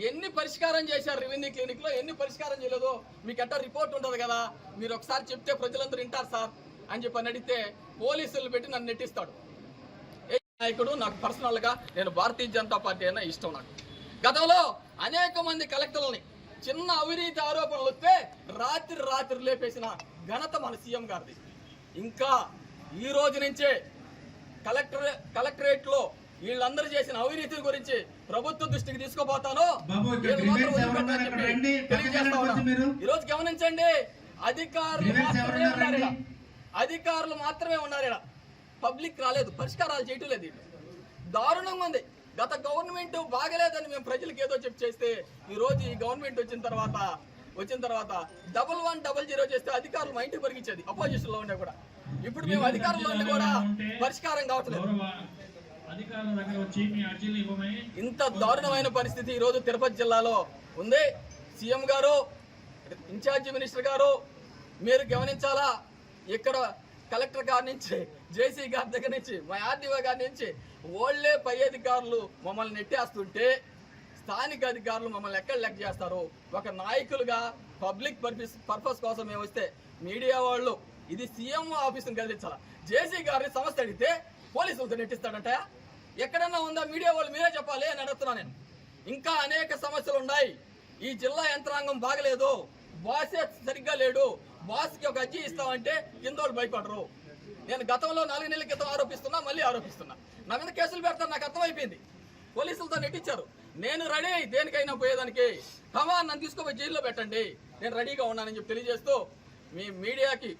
ఎన్ని పరిష్కారం చేశారు రెవెన్యూ క్లినిక్లో, ఎన్ని పరిష్కారం చేయలేదో మీకు ఎట్టా రిపోర్ట్ ఉంటుంది కదా, మీరు ఒకసారి చెప్తే ప్రజలందరూ వింటారు సార్ అని చెప్పి అడిగితే పోలీసులు పెట్టి నన్ను నెట్టిస్తాడు. ఏ నాయకుడు నాకు పర్సనల్గా నేను భారతీయ జనతా పార్టీ అయినా ఇష్టం. నాకు గతంలో అనేక మంది కలెక్టర్లని చిన్న అవినీతి ఆరోపణలు వస్తే రాత్రి లేపేసిన ఘనత మన సీఎం గారిది. ఇంకా ఈ రోజు నుంచే కలెక్టరేట్లో వీళ్ళందరూ చేసిన అవినీతి గురించి ప్రభుత్వ దృష్టికి తీసుకోబోతాను. ఈ రోజు గమనించండి, అధికారులు మాత్రమే ఉన్నారు. పబ్లిక్ రాలేదు, పరిష్కారాలు చేయటం లేదు. దారుణంగా ఉంది. గత గవర్నమెంట్ బాగలేదని మేము ప్రజలకు ఏదో చేస్తే ఈ రోజు ఈ గవర్నమెంట్ వచ్చిన తర్వాత 1100 చేస్తే అధికారులు మా ఇంటికి పరిగించేది అపోజిషన్ లో ఉండే కూడా. ఇప్పుడు మేము అధికారంలో ఉండి కూడా పరిష్కారం కావట్లేదు. ఇంత దారుణమైన పరిస్థితి ఈ రోజు తిరుపతి జిల్లాలో ఉంది. సీఎం గారు, ఇన్ఛార్జి మినిస్టర్ గారు మీరు గమనించాలా. ఇక్కడ కలెక్టర్ గారి నుంచి, జేసీ గారి దగ్గర నుంచి, మా ఆర్డీఓ గారి నుంచి ఓళ్లే పై అధికారులు మమ్మల్ని నెట్టేస్తుంటే స్థానిక అధికారులు మమ్మల్ని ఎక్కడ లెక్క చేస్తారు. ఒక నాయకులుగా పబ్లిక్ పర్పస్ కోసం మేము వస్తే మీడియా వాళ్ళు ఇది సీఎం ఆఫీసును కదిలించాలా. జేసీ గారిని సమస్య అడిగితే పోలీసులతో నెట్టిస్తాడంట. ఎక్కడన్నా ఉందా మీడియా వాళ్ళు మీరే చెప్పాలి అని అడుగుతున్నా నేను. ఇంకా అనేక సమస్యలు ఉన్నాయి. ఈ జిల్లా యంత్రాంగం బాగలేదు, బాసే సరిగ్గా లేడు, బాస్కి ఒక అర్జీ ఇస్తామంటే కిందోళ్ళు భయపడరు. నేను గతంలో 4 నెలల క్రితం ఆరోపిస్తున్నా, మళ్ళీ ఆరోపిస్తున్నా. నా మీద కేసులు పెడతారు, నాకు అర్థమైపోయింది. పోలీసులతో నెట్టించారు. నేను రెడీ దేనికైనా పోయేదానికి. నన్ను తీసుకుపోయి జైల్లో పెట్టండి, నేను రెడీగా ఉన్నానని చెప్పి తెలియజేస్తూ మీ మీడియాకి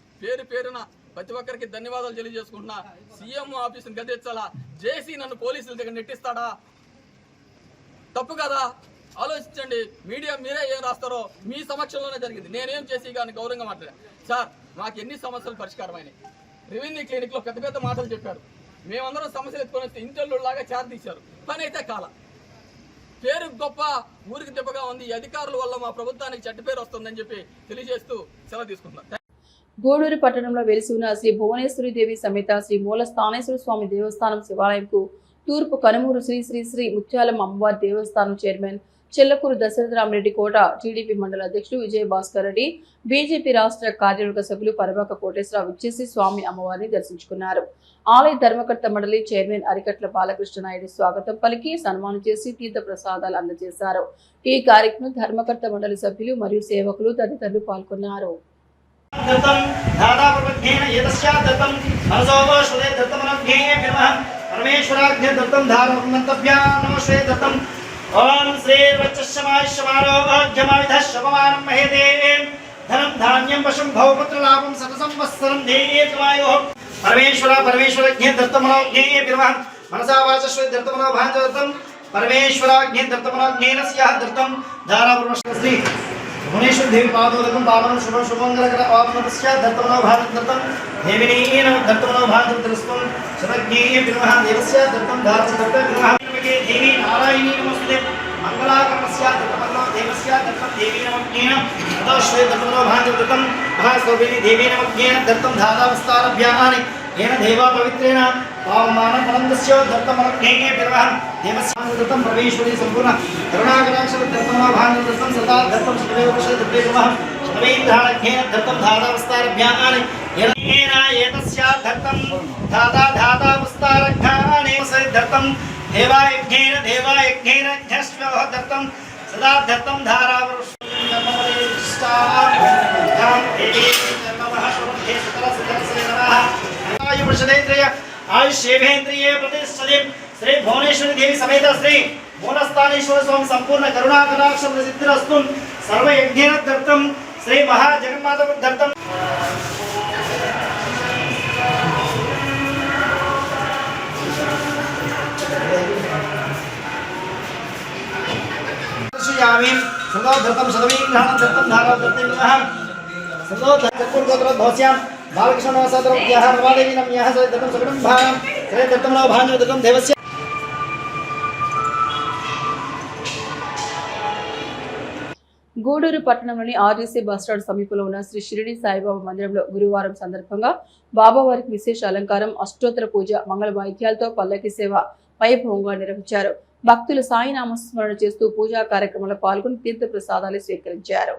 పేరున ప్రతి ఒక్కరికి ధన్యవాదాలు తెలియజేసుకుంటున్నా. సీఎం ఆఫీసును గదించాలా, జేసీ నన్ను పోలీసుల దగ్గర నెట్టిస్తాడా? తప్పు కదా, ఆలోచించండి. మీడియా మీరే ఏం రాస్తారో మీ సమక్షంలోనే జరిగింది. నేనేం చేసి కానీ గౌరవంగా మాట్లాడా. సార్ మాకు ఎన్ని సమస్యలు పరిష్కారమైనాయి. రెవెన్యూ క్లినిక్లో పెద్ద మాటలు చెప్పారు. మేమందరం సమస్యలు ఎత్తుకొని వస్తే ఇంటర్లాగా చార్ తీశారు. పని అయితే కాల. పేరు గొప్ప, ఊరికి దెబ్బగా ఉంది. ఈ అధికారుల వల్ల మా ప్రభుత్వానికి చెడ్డ పేరు వస్తుందని చెప్పి తెలియజేస్తూ సెలవు తీసుకుంటున్నాను. గూడూరు పట్టణంలో వెలిసి ఉన్న శ్రీ భువనేశ్వరి దేవి సమేత శ్రీ మూల స్థానేశ్వర స్వామి దేవస్థానం శివాలయంకు తూర్పు కనుమూరు శ్రీ శ్రీ శ్రీ ముత్యాలమ్మ అమ్మవారి దేవస్థానం చైర్మన్ చెల్లకూరు దశరథరామరెడ్డి కోట టీడీపీ మండల అధ్యక్షుడు విజయ భాస్కర్ రెడ్డి, బీజేపీ రాష్ట్ర కార్యవర్గ సభ్యులు పరబాక కోటేశ్వరరావు ఇచ్చేసి స్వామి అమ్మవారిని దర్శించుకున్నారు. ఆలయ ధర్మకర్త మండలి చైర్మన్ అరికట్ల బాలకృష్ణ నాయుడు స్వాగతం పలికి సన్మానం చేసి తీర్థ ప్రసాదాలు అందజేశారు. ఈ కార్యక్రమం ధర్మకర్త మండలి సభ్యులు మరియు సేవకులు తదితరులు పాల్గొన్నారు. ओम श्री वचस्यमाय शमारोग्यमाविधः शवमानं महेदे धनं धान्यं वशं भवपुत्र लाभं शतसंवत्सरं धेयेतमायोः परमेश्वरज्ञे दत्तमनोज्ञे विरमः मनसा वाचस्व दत्तमनो भाञ्जदत्तं परमेश्वराज्ञे दत्तमनोज्ञेन स्याः दत्तं धारापुरश्री भुवनेश्वर देवी पादोदकं पावनं शुभमंगलकर आत्मतस्य दत्तमनो भाञ्जदत्तं देविनीन दत्तमनो भाञ्जदत्तं शतज्ञे विरमः देवस्य दत्तं धारदत्तं विरमः देवी नारायणी नमस्ते मंगलाकर्मस्य दत्तमनो देवस्य दत्तं देवी नमज्ञेन ततश्वे दत्तमनो भाञ्जदत्तं महासौभिनी देवी नमज्ञेन दत्तं धातावस्तारभ्यानि येन देवा पवित्रेण पावमानं आनन्दस्य दत्तमनज्ञेन विरमः देवस्य दत्तं परमेश्वरी संपूर्ण करुणाकटाक्ष दत्तमनो भाञ्जदत्तं सदा दत्तं सदैव पश्य दत्तेमः शतवेन्द्राज्ञेन दत्तं धातावस्तारभ्यानि येन एतस्य दत्तं धातावस्तारभ्यानि दत्तं देवायज्ञेन ध्यस्वः दत्तं सदा दत्तं आयुष्येन्द्रिये प्रतिष्ठिते श्री भुवनेश्वरी देवी समेत श्री मूलस्थानेश्वर स्वामी संपूर्ण करुणाकटाक्ष सिद्धिरस्तु सर्वयज्ञेन दत्तं श्री महाजगन्माता दत्तं సందోధృతం శతమీఘ్రాణం దత్తం ధారాధృతం సందోధర్గోత్రోద్భవస్యాం బాలకృష్ణవాసాద్రవ్యాః నవాదేవి నమ్యాః సరిదత్తం సకుటుంబాం సరిదత్తం భాంజదత్తం దేవస్య. గూడూరు పట్టణంలోని ఆర్టీసీ బస్టాండ్ సమీపంలో ఉన్న శ్రీ షిరిడి సాయిబాబా మందిరంలో గురువారం సందర్భంగా బాబావారికి విశేష అలంకారం, అష్టోత్తర పూజ, మంగళ వాయిద్యాలతో పల్లకి సేవ వైభవంగా నిర్వహించారు. భక్తులు సాయి నామస్మరణ చేస్తూ పూజా కార్యక్రమంలో పాల్గొని తీర్థ ప్రసాదాలు స్వీకరించారు.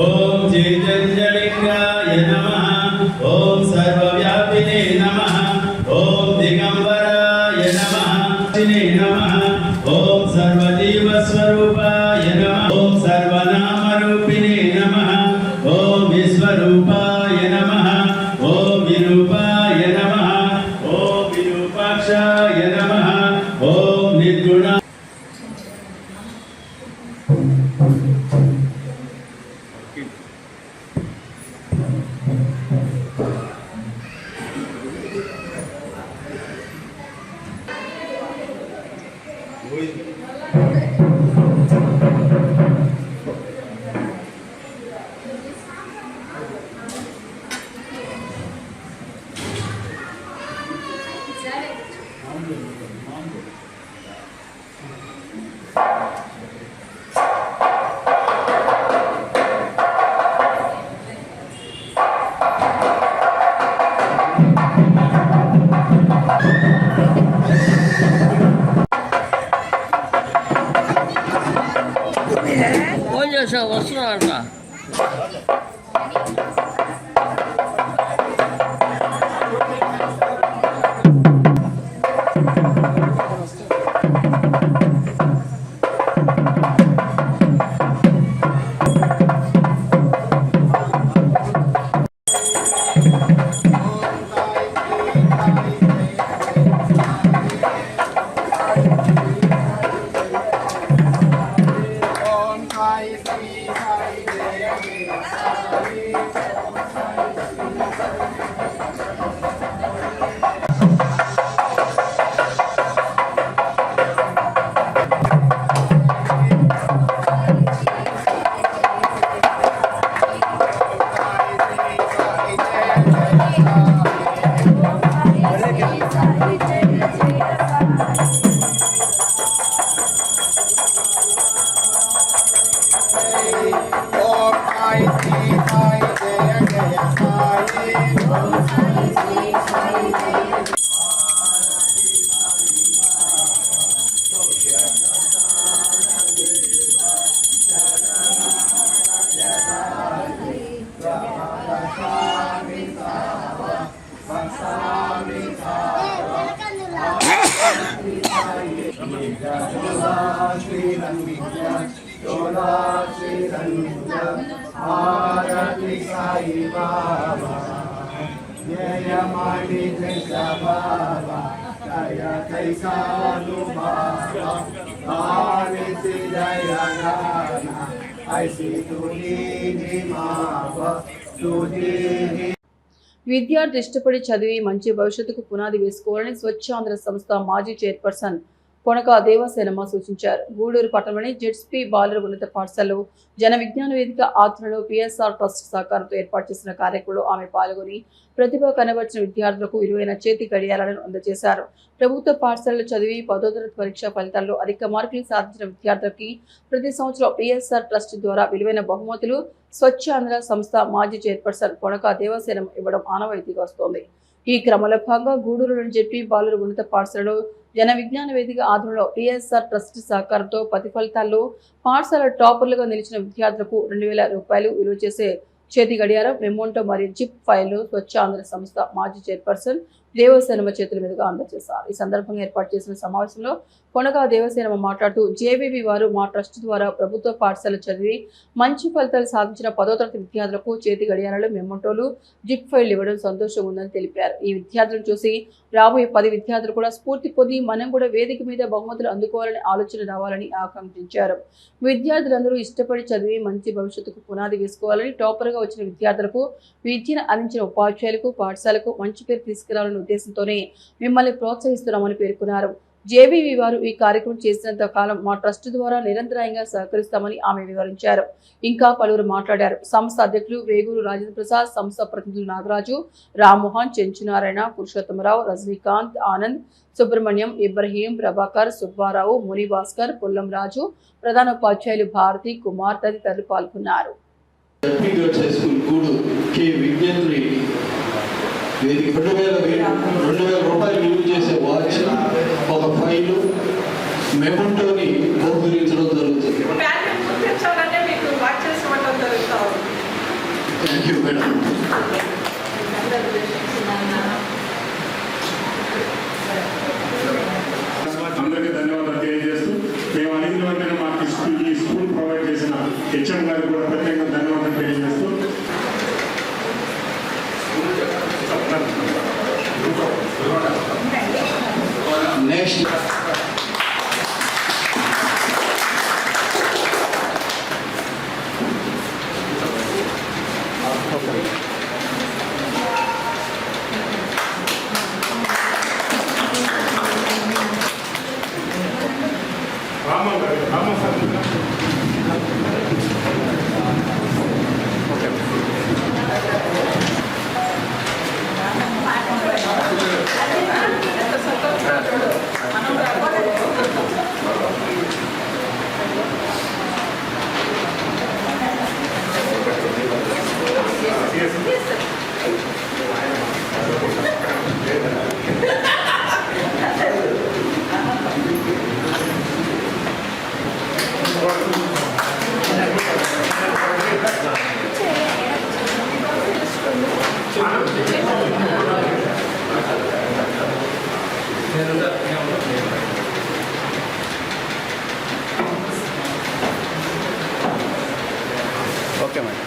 ఓం చైతన్యలింగాయ నమః. ఓం సర్వవ్యాపినే నమః. ఓం దిగంబరాయ నమః. నమః. ఓం సర్వజీవస్వరూపాయ నమః. ఓం సర్వనామరూపిణే నమః. ఓం విశ్వరూపాయ నమః. ఓం విరూపాయ నమః. ఓం విరూపాక్షాయ నమః. ఓం నిర్గుణ వస్తున్నాడంట. విద్యార్థి ఇష్టపడి చదివి మంచి భవిష్యత్తుకు పునాది వేసుకోవాలని స్వచ్ఛాంధ్ర సంస్థ మాజీ చైర్పర్సన్ కొనక దేవసేనమ్మ సూచించారు. గూడూరు పట్టణంలోని జెడ్స్పీ బాలుర ఉన్నత పాఠశాలలో జన విజ్ఞాన వేదిక ఆధ్వర్యంలో పిఎస్ఆర్ ట్రస్ట్ సహకారంతో ఏర్పాటు చేసిన కార్యక్రమంలో ఆమె పాల్గొని ప్రతిభ కనబర్చిన విద్యార్థులకు విలువైన చేతి గడియారాలను అందజేశారు. ప్రభుత్వ పాఠశాలలో చదివి 10వ తరగతి పరీక్షా ఫలితాల్లో అధిక మార్కులు సాధించిన విద్యార్థులకి ప్రతి సంవత్సరం పిఎస్ఆర్ ట్రస్ట్ ద్వారా విలువైన బహుమతులు స్వచ్ఛాంధ్ర సంస్థ మాజీ చైర్పర్సన్ కొనక దేవసేనమ్మ ఇవ్వడం ఆనవాయితీగా వస్తోంది. ఈ క్రమంలో భాగంగా గూడూరులోని జెడ్పీ బాలుర ఉన్నత పాఠశాలలో జన విజ్ఞాన వేదిక ఆధ్వర్యంలో పిఎస్ఆర్ ట్రస్ట్ సహకారంతో ప్రతి ఫలితాల్లో పాఠశాల టాపర్లుగా నిలిచిన విద్యార్థులకు 2000 రూపాయలు విలువ చేసే చేతి గడియారం, మెమోంటో మరియు జిప్ ఫైళ్లు స్వచ్ఛాంధ్ర సంస్థ మాజీ చైర్పర్సన్ దేవసేనమ్మ చేతుల మీదుగా అందజేశారు. ఈ సందర్భంగా ఏర్పాటు చేసిన సమావేశంలో కొనగా దేవసేనమ్మ మాట్లాడుతూ జేబీబీ వారు మా ట్రస్ట్ ద్వారా ప్రభుత్వ పాఠశాల చదివి మంచి ఫలితాలు సాధించిన 10వ తరగతి విద్యార్థులకు చేతి గడియారాలు మెమోటోలు జిప్ ఫైల్ ఇవ్వడం సంతోషంగా ఉందని తెలిపారు. ఈ విద్యార్థులను చూసి రాబోయే 10 విద్యార్థులు కూడా స్ఫూర్తి పొంది మనం కూడా వేదిక మీద బహుమతులు అందుకోవాలని ఆలోచన రావాలని ఆకాంక్షించారు. విద్యార్థులందరూ ఇష్టపడి చదివి మంచి భవిష్యత్తుకు పునాది వేసుకోవాలని, టాపర్గా వచ్చిన విద్యార్థులకు విద్యను అందించిన ఉపాధ్యాయులకు పాఠశాలకు మంచి పేరు తీసుకురావాలనే ఉద్దేశంతోనే మిమ్మల్ని ప్రోత్సహిస్తున్నామని పేర్కొన్నారు. జేబీవీ వారు ఈ కార్యక్రమం చేసినంత కాలం మా ట్రస్ట్ ద్వారా నిరంతరాయంగా సహకరిస్తామని ఆమె వివరించారు. ఇంకా పలువురు మాట్లాడారు. సంస్థ అధ్యక్షులు వేగూరు రాజేంద్ర ప్రసాద్, సంస్థ ప్రతినిధులు నాగరాజు, రామ్మోహన్, చెంచునారాయణ, పురుషోత్తమరావు, రజనీకాంత్, ఆనంద్, సుబ్రహ్మణ్యం, ఇబ్రహీం, ప్రభాకర్, సుబ్బారావు, ముని భాస్కర్, పుల్లం రాజు, ప్రధాన ఉపాధ్యాయులు భారతి, కుమార్ తదితరులు పాల్గొన్నారు. వీరికి 2000 రూపాయలు విలువ చేసే వాచ్, ఒక ఫైలు, మెమోటోని బహుకరించడం జరుగుతుంది. Thank you madam. అందరికీ ధన్యవాదాలు తెలియజేస్తూ మేము అడిగిన వెంటనే మాకు ఈ స్కూల్ ప్రొవైడ్ చేసిన హెచ్ఎం గారికి కూడా ప్రత్యేకంగా ధన్యవాదాలు తెలియజేస్తూ నెక్స్ట్ ఓకే మేడం.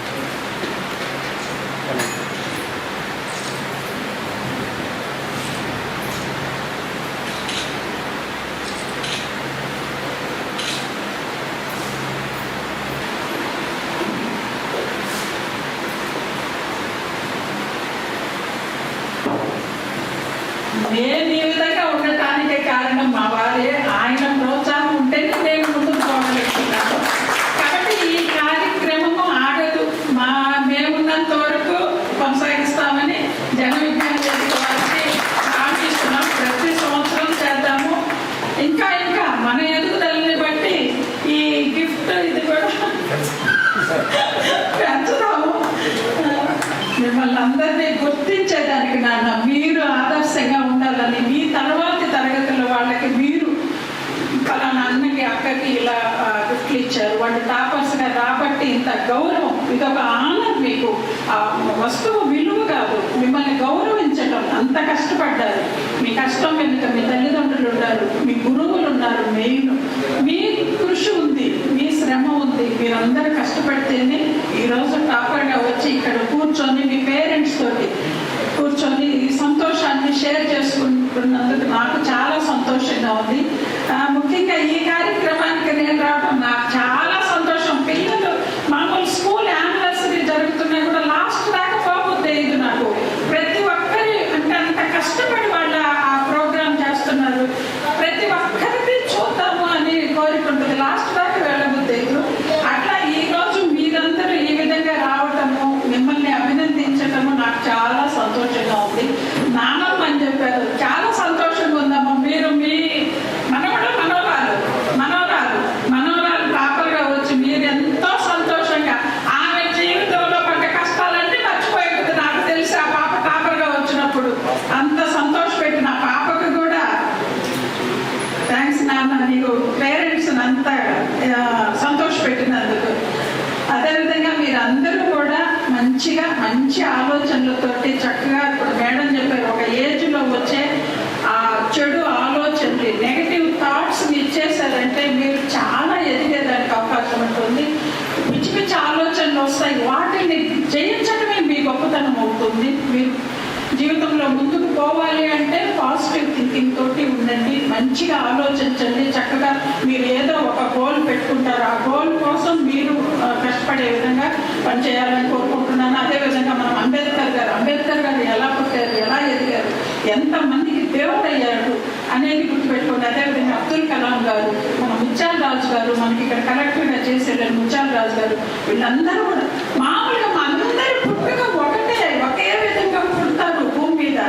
నేను ఈ విధంగా ఉండటానికి కారణం మా వారే. ఆయన ప్రోత్సాహం ఉంటేనే నేను ముందుకు పోగలుగుతున్నాను. కాబట్టి ఈ కార్యక్రమము ఆగదు, మేమున్నంత వరకు కొనసాగిస్తామని జన విజ్ఞాన వేదిక వారికి ఆశిస్తున్నాం. ప్రతి సంవత్సరం చేద్దాము. ఇంకా మన ఎదుగుదలని బట్టి ఈ గిఫ్ట్ ఇది కూడా పెంచుతాము. మిమ్మల్ని అందరినీ గుర్తించేదానికి నాన్న మీరు ఆదర్శంగా ఉండాలని, మీ తర్వాతి తరగతుల వాళ్ళకి మీరు ఫలానా అన్నకి అక్కకి ఇలా గిఫ్ట్లు ఇచ్చారు, వాళ్ళు టాపర్స్గా రాబట్టి ఇంత గౌరవం, ఇదొక ఆనందం. మీకు ఆ వస్తువు విలువ కాదు, మిమ్మల్ని గౌరవించడం. అంత కష్టపడ్డారు. మీ కష్టం వెనుక మీ తల్లిదండ్రులు ఉన్నారు, మీ గురువులు ఉన్నారు, మెయిన్ మీ కృషి ఉంది, మీ శ్రమ ఉంది. మీరందరూ కష్టపడితేనే ఈరోజు టాపర్గా వచ్చి ఇక్కడ కూర్చొని మీ పేరెంట్స్ తోటి కూర్చొని ఈ సంతోషాన్ని షేర్ చేసుకుంటున్నందుకు నాకు చాలా సంతోషంగా ఉంది. ముఖ్యంగా ఈ కార్యక్రమానికి నేను రావడం నాకు చాలా సంతోషం. పిల్లలు మామూలు స్కూల్ యానివర్సరీ జరుగుతున్నా కూడా లాస్ట్ దాకా పోబుద్ది ఇది నాకు. ప్రతి ఒక్కరి అంటే అంత కష్టపడి వాళ్ళ ఆ ప్రోగ్రామ్ చేస్తున్నారు. ప్రతి ఒక్కరిని చూద్దాము అని కోరుకుంటుంది. లాస్ట్ దాకా వెళ్ళబుద్ది. అట్లా ఈరోజు మీరందరూ ఈ విధంగా రావటము, మిమ్మల్ని అభినందించటము నాకు చాలా సంతోషంగా ఉంది. నానమ్మ అని చెప్పారు, చాలా సంతోషంగా ఉందమ్మా. మీరు మీ మనవరాలు టాపర్గా వచ్చి మీరు ఎంతో సంతోషంగా, ఆమె జీవితంలో పడ్డ కష్టాలన్నీ మర్చిపోయింది నాకు తెలిసి. ఆ పాప టాపర్గా వచ్చినప్పుడు అంత సంతోషపెట్టి నా పాపకు కూడా థ్యాంక్స్ నాన్న, నీకు పేరెంట్స్ అంత సంతోషపెట్టినందుకు. అదేవిధంగా మీరందరూ కూడా మంచి ఆలోచనలతోటి చక్కగా, ఇప్పుడు మేడం చెప్పారు, ఒక ఏజ్లో వచ్చే ఆ చెడు ఆలోచనలు, నెగటివ్ థాట్స్ మీ జీవితంలో ముందుకు పోవాలి అంటే పాజిటివ్ థింకింగ్ తోటి ఉండండి, మంచిగా ఆలోచించండి. చక్కగా మీరు ఏదో ఒక గోల్ పెట్టుకుంటారు, ఆ గోల్ కోసం మీరు కష్టపడే విధంగా పనిచేయాలని కోరుకుంటున్నాను. అదేవిధంగా మనం అంబేద్కర్ గారు ఎలా పుట్టారు, ఎలా ఎదిగారు, ఎంతమందికి దేవుడు అయ్యాడు అనేది గుర్తుపెట్టుకోండి. అదేవిధంగా అబ్దుల్ కలాం గారు, మన ముత్యాల రాజు గారు, మనకి ఇక్కడ కలెక్టర్గా చేసేది ముత్యాల రాజు గారు, వీళ్ళందరూ కూడా మామూలుగా అందరి పుట్టుక ఒకటే, ఒకే విధంగా పుడతారు భూమి మీద.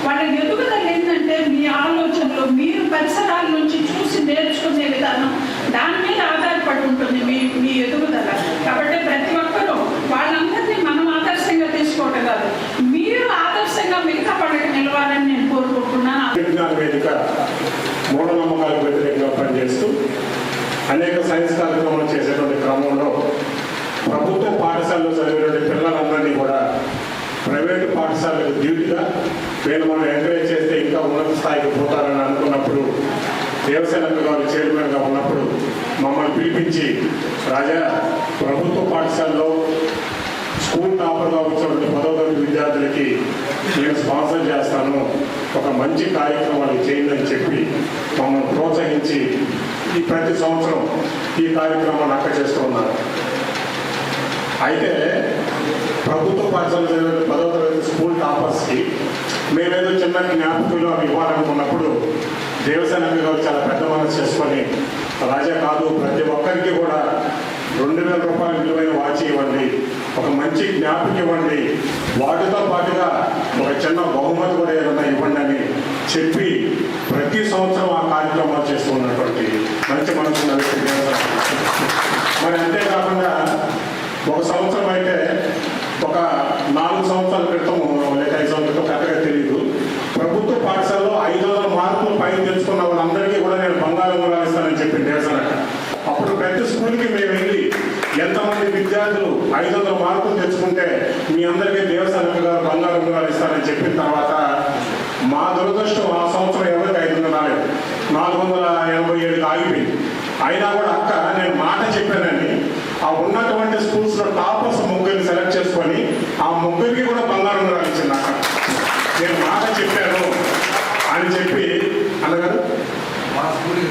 వాళ్ళ ఎదుగుదల ఏంటంటే మీ ఆలోచనలు, మీరు పరిసరాల నుంచి చూసి నేర్చుకునే విధానం, దాని మీద ఆధారపడి ఉంటుంది మీ ఎదుగుదల. కాబట్టి ప్రతి ఒక్కరూ వాళ్ళందరినీ మనం ఆదర్శంగా తీసుకోవటం కాదు, మీరు ఆదర్శంగా మిగతా వాళ్ళకి నిలవాలని నేను కోరుకుంటున్నాను. వేదిక మూఢనమ్మకాలకు వ్యతిరేకంగా పనిచేస్తూ అనేక సైన్స్ కార్యక్రమాలు చేసేటువంటి క్రమంలో ప్రభుత్వ పాఠశాలలో చదివేటువంటి పిల్లలందరినీ కూడా ప్రైవేటు పాఠశాలకు డ్యూటీగా వీళ్ళు మనం ఎంకరేజ్ చేస్తే ఇంకా ఉన్నత స్థాయికి పోతారని అనుకున్నప్పుడు దేవసేన గారు చైర్మన్గా ఉన్నప్పుడు మమ్మల్ని పిలిపించి, రాజా, ప్రభుత్వ పాఠశాలలో స్కూల్ టాపర్గా వచ్చినటువంటి 10వ తరగతి విద్యార్థులకి నేను స్పాన్సర్ చేస్తాను, ఒక మంచి కార్యక్రమాలు చేయండి అని చెప్పి మమ్మల్ని ప్రోత్సహించి ఈ ప్రతి సంవత్సరం ఈ కార్యక్రమాన్ని అక్క చేస్తూ ఉన్నారు. అయితే ప్రభుత్వ పాఠశాల చదివే 10వ తరగతి స్కూల్ టాపర్స్కి మేమేదో చిన్న జ్ఞాపకులు అవి ఇవ్వాలనుకున్నప్పుడు దేవసేన గారు చాలా పెద్ద మనసు చేసుకొని, రాజా కాదు, ప్రతి ఒక్కరికి కూడా 2000 రూపాయల విలువైన వాచ్ ఇవ్వండి, ఒక మంచి జ్ఞాపకం ఇవ్వండి, వాటితో పాటుగా ఒక చిన్న బహుమతి కూడా ఏదైనా ఇవ్వండి అని చెప్పి ప్రతి సంవత్సరం ఆ కార్యక్రమాలు చేస్తూ ఉన్నటువంటి మంచి మనసు నడుస్తుంది. మరి అంతేకాకుండా ఒక సంవత్సరం అయితే ఒక 4 సంవత్సరాల క్రితం లేక 5 సంవత్సరాల క్రితం కరెక్ట్గా తెలియదు, ప్రభుత్వ పాఠశాలలో 500 మార్కులు పైన తెచ్చుకున్న వాళ్ళందరికీ కూడా నేను బంగారం కూడా ఇస్తానని చెప్పి దేవసేన. అప్పుడు ప్రతి స్కూల్కి మేము వెళ్ళి ఎంతమంది విద్యార్థులు 500 మార్కులు తెచ్చుకుంటే మీ అందరికీ దేవసేన గారు బంగారం కూడా ఇస్తానని చెప్పిన తర్వాత మా దురదృష్టం ఆ సంవత్సరం ఎవరికి 500 రాలేదు, 487 ఆగిపోయింది. అయినా కూడా అక్క నేను మాట చెప్పానని ఆ ఉన్నటువంటి స్కూల్స్లో టాపర్స్ 3 సెలెక్ట్ చేసుకొని ఆ 3 కూడా బంగారం కూడా ఇచ్చింది అక్క. నేను మాట చెప్పాను అని చెప్పి అన్నగారు మా స్కూల్కి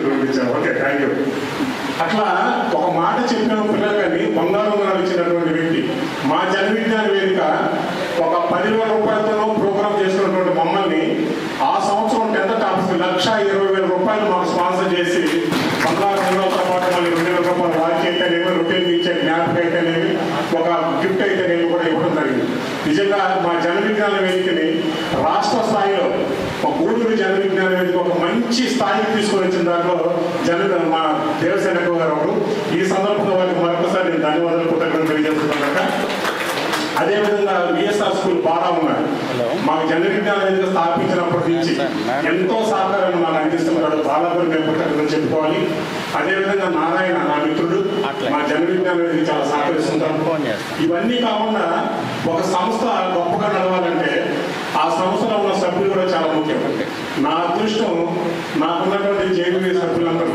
పంపించారు. Okay, thank you. అట్లా ఒక మాట చెప్పిన పిల్లలని బంగారం కూడా ఇచ్చినటువంటి వ్యక్తి. మా జన విజ్ఞాన వేదిక ఒక 10,000 రూపాయలతో ప్రోగ్రామ్ చేసుకున్నటువంటి మమ్మల్ని ఆ సంవత్సరం 10th టాపర్స్ 1,20,000 రూపాయలు మాకు స్పాన్సర్ చేసి బంగారంతో పాటు మళ్ళీ 2,000 రూపాయలు వారికి అయితేనేమి, రొటీన్ ఇచ్చే జ్ఞాపకం అయితేనేమి, ఒక గిఫ్ట్ అయితేనేమి కూడా ఇవ్వడం జరిగింది. నిజంగా మా జన విజ్ఞాన వేదికని రాష్ట్ర స్థాయిలో గూడూరు జన విజ్ఞాన వేదిక ఒక మంచి స్థాయికి తీసుకొని వచ్చిన దాంట్లో మా దేవసేన గారు ఒకరు. ఈ సందర్భంగా వారికి మరొకసారి నేను ధన్యవాదాలు కృతజ్ఞతలు తెలియజేస్తున్నాక. అదేవిధంగా విఎస్ఆర్ స్కూల్ బాగా ఉన్నాయి. మాకు జన విజ్ఞాన వేదిక స్థాపించినప్పటి నుంచి ఎంతో సహకారాన్ని మాకు అందిస్తున్నాడు. బాలాపూర్ మేము కృతజ్ఞతలు చెప్పుకోవాలి. అదేవిధంగా నారాయణ నా మిత్రుడు మా జన విజ్ఞాన వేదిక చాలా సహకరిస్తుంటారు. ఇవన్నీ కాకుండా ఒక సంస్థ గొప్పగా నడవాలంటే ఆ సంస్థలో ఉన్న సభ్యులు కూడా చాలా ముఖ్యం. నా అదృష్టం నాకున్నటువంటి జేబీ సభ్యులందరూ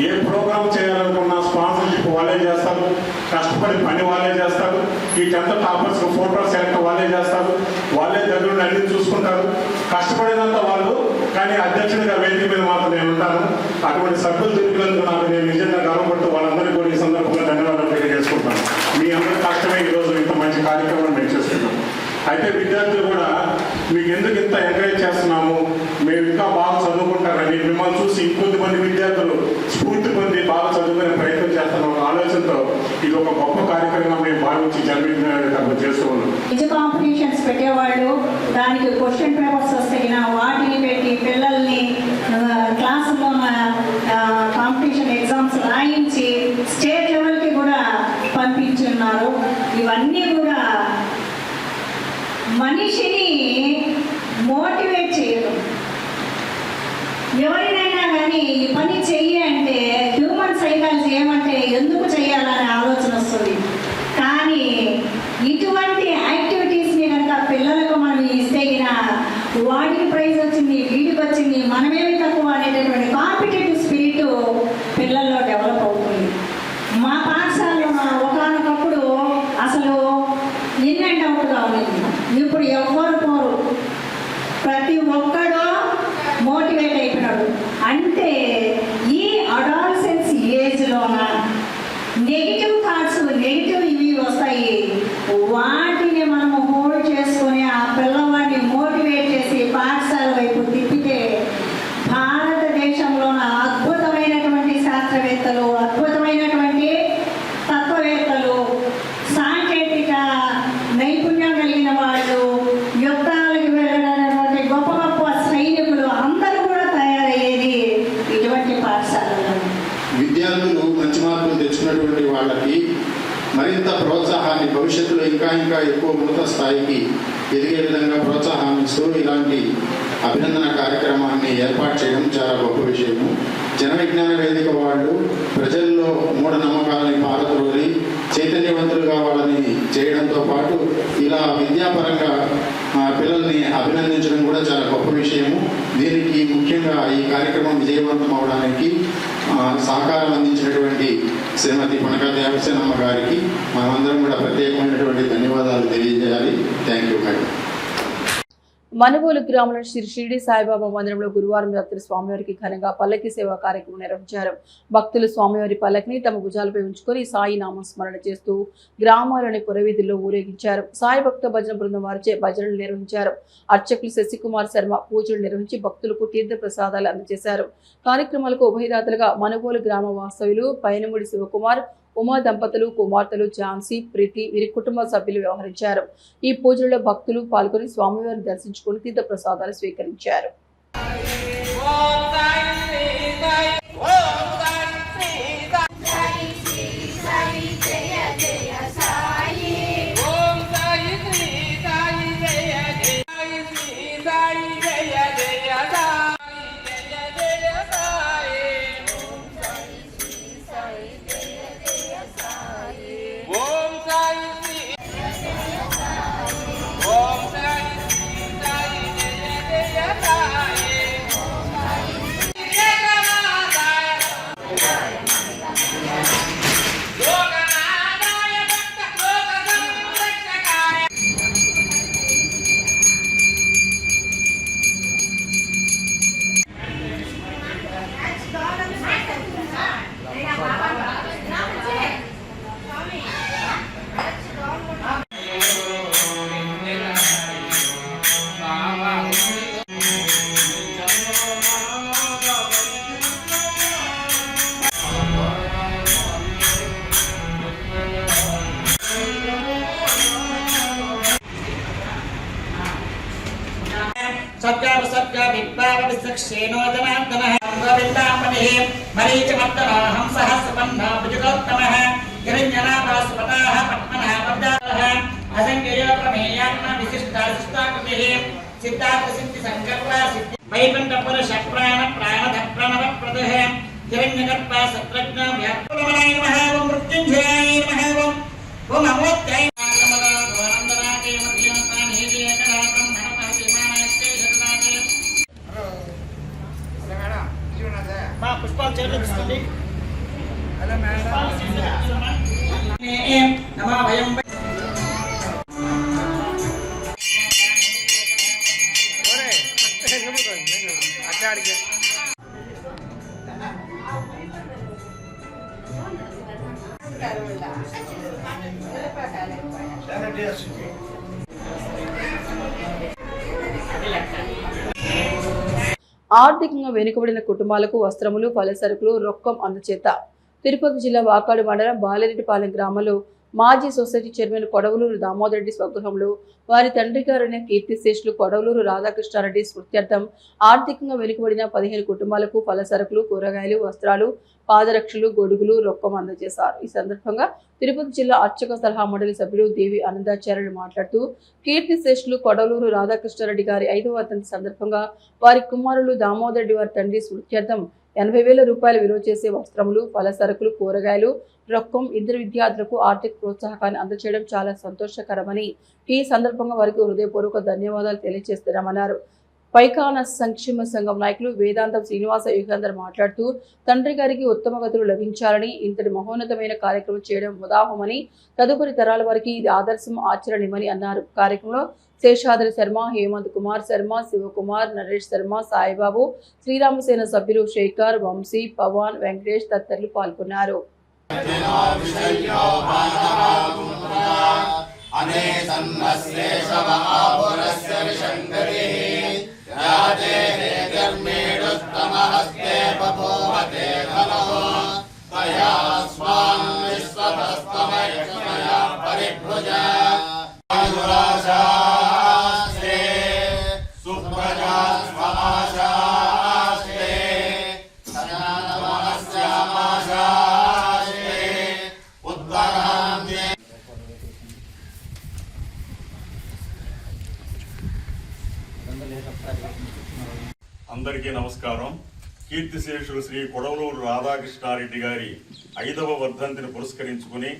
ఏ ప్రోగ్రామ్ చేయాలనుకున్నా స్పాన్సర్షిప్ వాళ్ళే చేస్తారు, కష్టపడి పని వాళ్ళే చేస్తారు, ఈ 10th టాపర్స్ ఫోటో సెలెక్ట్ వాళ్ళే చేస్తారు, వాళ్ళే దగ్గర అన్ని చూసుకుంటారు, కష్టపడేదంతా వాళ్ళు. కానీ అధ్యక్షుడిగా వేదిక మీద మాత్రం నేను ఉంటాను. అటువంటి సభ్యులు దొరికినందుకు నాకు నేను నిజంగా గర్వపడుతూ వాళ్ళందరికీ కూడా ఈ సందర్భంగా ధన్యవాదాలు తెలియజేసుకుంటాను. మీ అందరి కష్టమే ఈరోజు ఇంత మంచి కార్యక్రమం మేము చేస్తున్నాం. అయితే విద్యార్థులు కూడా మీకు ఎందుకు ఇంత ఎంకరేజ్ చేస్తున్నాము, మేము ఇంకా బాగా చదువుకుంటారని మిమ్మల్ని చూసి ఇంకొద్దిమంది విద్యార్థులు స్ఫూర్తి పొంది బాగా చదువుకునే ప్రయత్నం చేస్తున్న ఒక ఆలోచనతో ఇది ఒక గొప్ప కార్యక్రమం మేము భావించి జన్మ చేస్తూ ఉన్నాం. కాంపిటీషన్స్ పెట్టేవాళ్ళు, దానికి క్వశ్చన్ పేపర్స్ వస్తే వాటిని పెట్టి పిల్లల్ని క్లాసులో కాంపిటీషన్ ఎగ్జామ్స్ రాయించి స్టేట్ లెవెల్కి కూడా పంపించున్నారు. ఇవన్నీ కూడా మనిషిని మోటివేట్ చేయడం. ఎవరినైనా కానీ ఈ పని చెయ్యి అంటే హ్యూమన్ సైకాలజీ ఏమంటే ఎందుకు చేయాలనే ఆలోచన వస్తుంది. కానీ ఇటువంటి యాక్టివిటీస్ని కనుక పిల్లలకు మనం ఇస్తే వాడికి ప్రైజ్ వచ్చింది, వీడికి వచ్చింది, మనమేమి తక్కువ అనేటటువంటి కాంపిటేటివ్ స్పిరిట్ పిల్లల్లో డెవలప్ అవుతుంది. మా పాఠశాలలో ఒకనొకప్పుడు అసలు ఇన్ అండ్ అవుట్గా ఉంది. ఇప్పుడు ఎవరు పోరు, ప్రతి ఒక్కడో మోటివేట్ అయిపోయినాడు. అంటే ఈ అడాలసెన్స్ ఏజ్లోన నెగిటివ్ థాట్స్, నెగిటివ్ ఇవి వస్తాయి. వాటిని మనము హోల్డ్ చేసుకొని ఆ పిల్లవాడిని మోటివేట్ చేసి పాఠశాల వైపు తిప్పితే భారతదేశంలోన అద్భుతమైనటువంటి శాస్త్రవేత్తలు, అద్భుతమైనటువంటి తత్వవేత్తలు, సాంకేతిక నైపుణ్యం కలిగిన వాళ్ళు, యుద్ధాలకు వెళ్ళినటువంటి గొప్ప గొప్ప సైనికులు అందరూ కూడా తయారయ్యేది ఇటువంటి పాఠశాలలో. విద్యార్థులు మంచి మార్కులు తెచ్చుకున్నటువంటి వాళ్ళకి మరింత ప్రోత్సాహాన్ని, భవిష్యత్తులో ఇంకా ఎక్కువ ఉన్నత స్థాయికి ఎదిగే విధంగా ప్రోత్సాహాన్ని ఇస్తూ ఇలాంటి అభినందన కార్యక్రమాన్ని ఏర్పాటు చేయడం చాలా గొప్ప విషయము. జన విజ్ఞాన వేదిక వాళ్ళు ప్రజల్లో మూఢనమ్మకాలని పారద్రోలి చైతన్యవంతులుగా వాళ్ళని చేయడంతో పాటు ఇలా విద్యాపరంగా పిల్లల్ని అభినందించడం కూడా చాలా గొప్ప విషయము. దీనికి ముఖ్యంగా ఈ కార్యక్రమం విజయవంతం అవడానికి సహకారం అందించినటువంటి శ్రీమతి పనక దేవసేనమ్మ గారికి మనమందరం కూడా ప్రత్యేకమైనటువంటి ధన్యవాదాలు తెలియజేయాలి. Thank you madam. మనుబోలు గ్రామంలో శ్రీ షిరిడి సాయిబాబా మందిరంలో గురువారం రాత్రి స్వామివారికి ఘనంగా పల్లకి సేవా కార్యక్రమం నిర్వహించారు. భక్తులు స్వామివారి పల్లకిని తమ భుజాలపై ఉంచుకొని సాయి నామస్మరణ చేస్తూ గ్రామాలని పురవీధుల్లో ఊరేగించారు. సాయి భక్త భజన బృందం వారిచే భజనలు నిర్వహించారు. అర్చకులు శశికుమార్ శర్మ పూజలు నిర్వహించి భక్తులకు తీర్థ ప్రసాదాలు అందజేశారు. కార్యక్రమాలకు ఉభయదాతలుగా మనుబోలు గ్రామ వాస్తవ్యులు పైనముడి శివకుమార్, ఉమా దంపతులు, కుమార్తెలు ఝాన్సీ, ప్రీతి, వీరి కుటుంబ సభ్యులు వ్యవహరించారు. ఈ పూజల్లో భక్తులు పాల్గొని స్వామివారిని దర్శించుకుని తీర్థ ప్రసాదాలు స్వీకరించారు. పుష్పాలు చేర్చుకోండి. ఆర్థికంగా వెనుకబడిన కుటుంబాలకు వస్త్రములు, పలసరుకులు, రొక్కం అందచేత తిరుపతి జిల్లా వాకాడు మండలం బాలరెడ్డిపాలెం గ్రామంలో మాజీ సొసైటీ చైర్మన్ కొడవలూరు దామోదరెడ్డి స్వగృహంలో వారి తండ్రి గారైన కీర్తిశేషులు కొడవలూరు రాధాకృష్ణారెడ్డి స్మృత్యర్థం ఆర్థికంగా వెనుకబడిన 15 కుటుంబాలకు పలసరుకులు, కూరగాయలు, వస్త్రాలు, పాదరక్షలు, గొడుగులు, రొక్కం అందజేశారు. ఈ సందర్భంగా తిరుపతి జిల్లా అర్చక సలహా మండలి సభ్యుడు దేవి ఆనందాచార్యులు మాట్లాడుతూ కీర్తిశేషులు కొడవలూరు రాధాకృష్ణారెడ్డి గారి 5వ వర్ధంతి సందర్భంగా వారి కుమారులు దామోదరెడ్డి వారి తండ్రి స్మృత్యర్థం 80,000 రూపాయలు విలువ చేసే వస్త్రములు, పలసరుకులు, కూరగాయలు, రొక్కం ఇద్దరు విద్యార్థులకు ఆర్థిక ప్రోత్సాహకాన్ని అందజేయడం చాలా సంతోషకరమని ఈ సందర్భంగా వారికి హృదయపూర్వక ధన్యవాదాలు తెలియజేస్తున్నామన్నారు. పైకాన సంక్షేమ సంఘం నాయకులు వేదాంతం శ్రీనివాస యుగంధర్ మాట్లాడుతూ తండ్రి గారికి ఉత్తమ గతులు లభించాలని, ఇంతటి మహోన్నతమైన కార్యక్రమం చేయడం ఉదాహమని, తదుపరి తరాల వారికి ఇది ఆదర్శం, ఆచరణీయమని అన్నారు. కార్యక్రమంలో శేషాద్రి శర్మ, హేమంత్ కుమార్ శర్మ, శివకుమార్, నరేష్ శర్మ, సాయిబాబు, శ్రీరామసేన సభ్యులు శేఖర్, వంశీ, పవన్, వెంకటేష్ తదితరులు పాల్గొన్నారు. అందరికీ నమస్కారం. కీర్తిశేషులు శ్రీ కొడవలూరు రాధాకృష్ణారెడ్డి గారి 5వ వర్ధంతిని పురస్కరించుకుని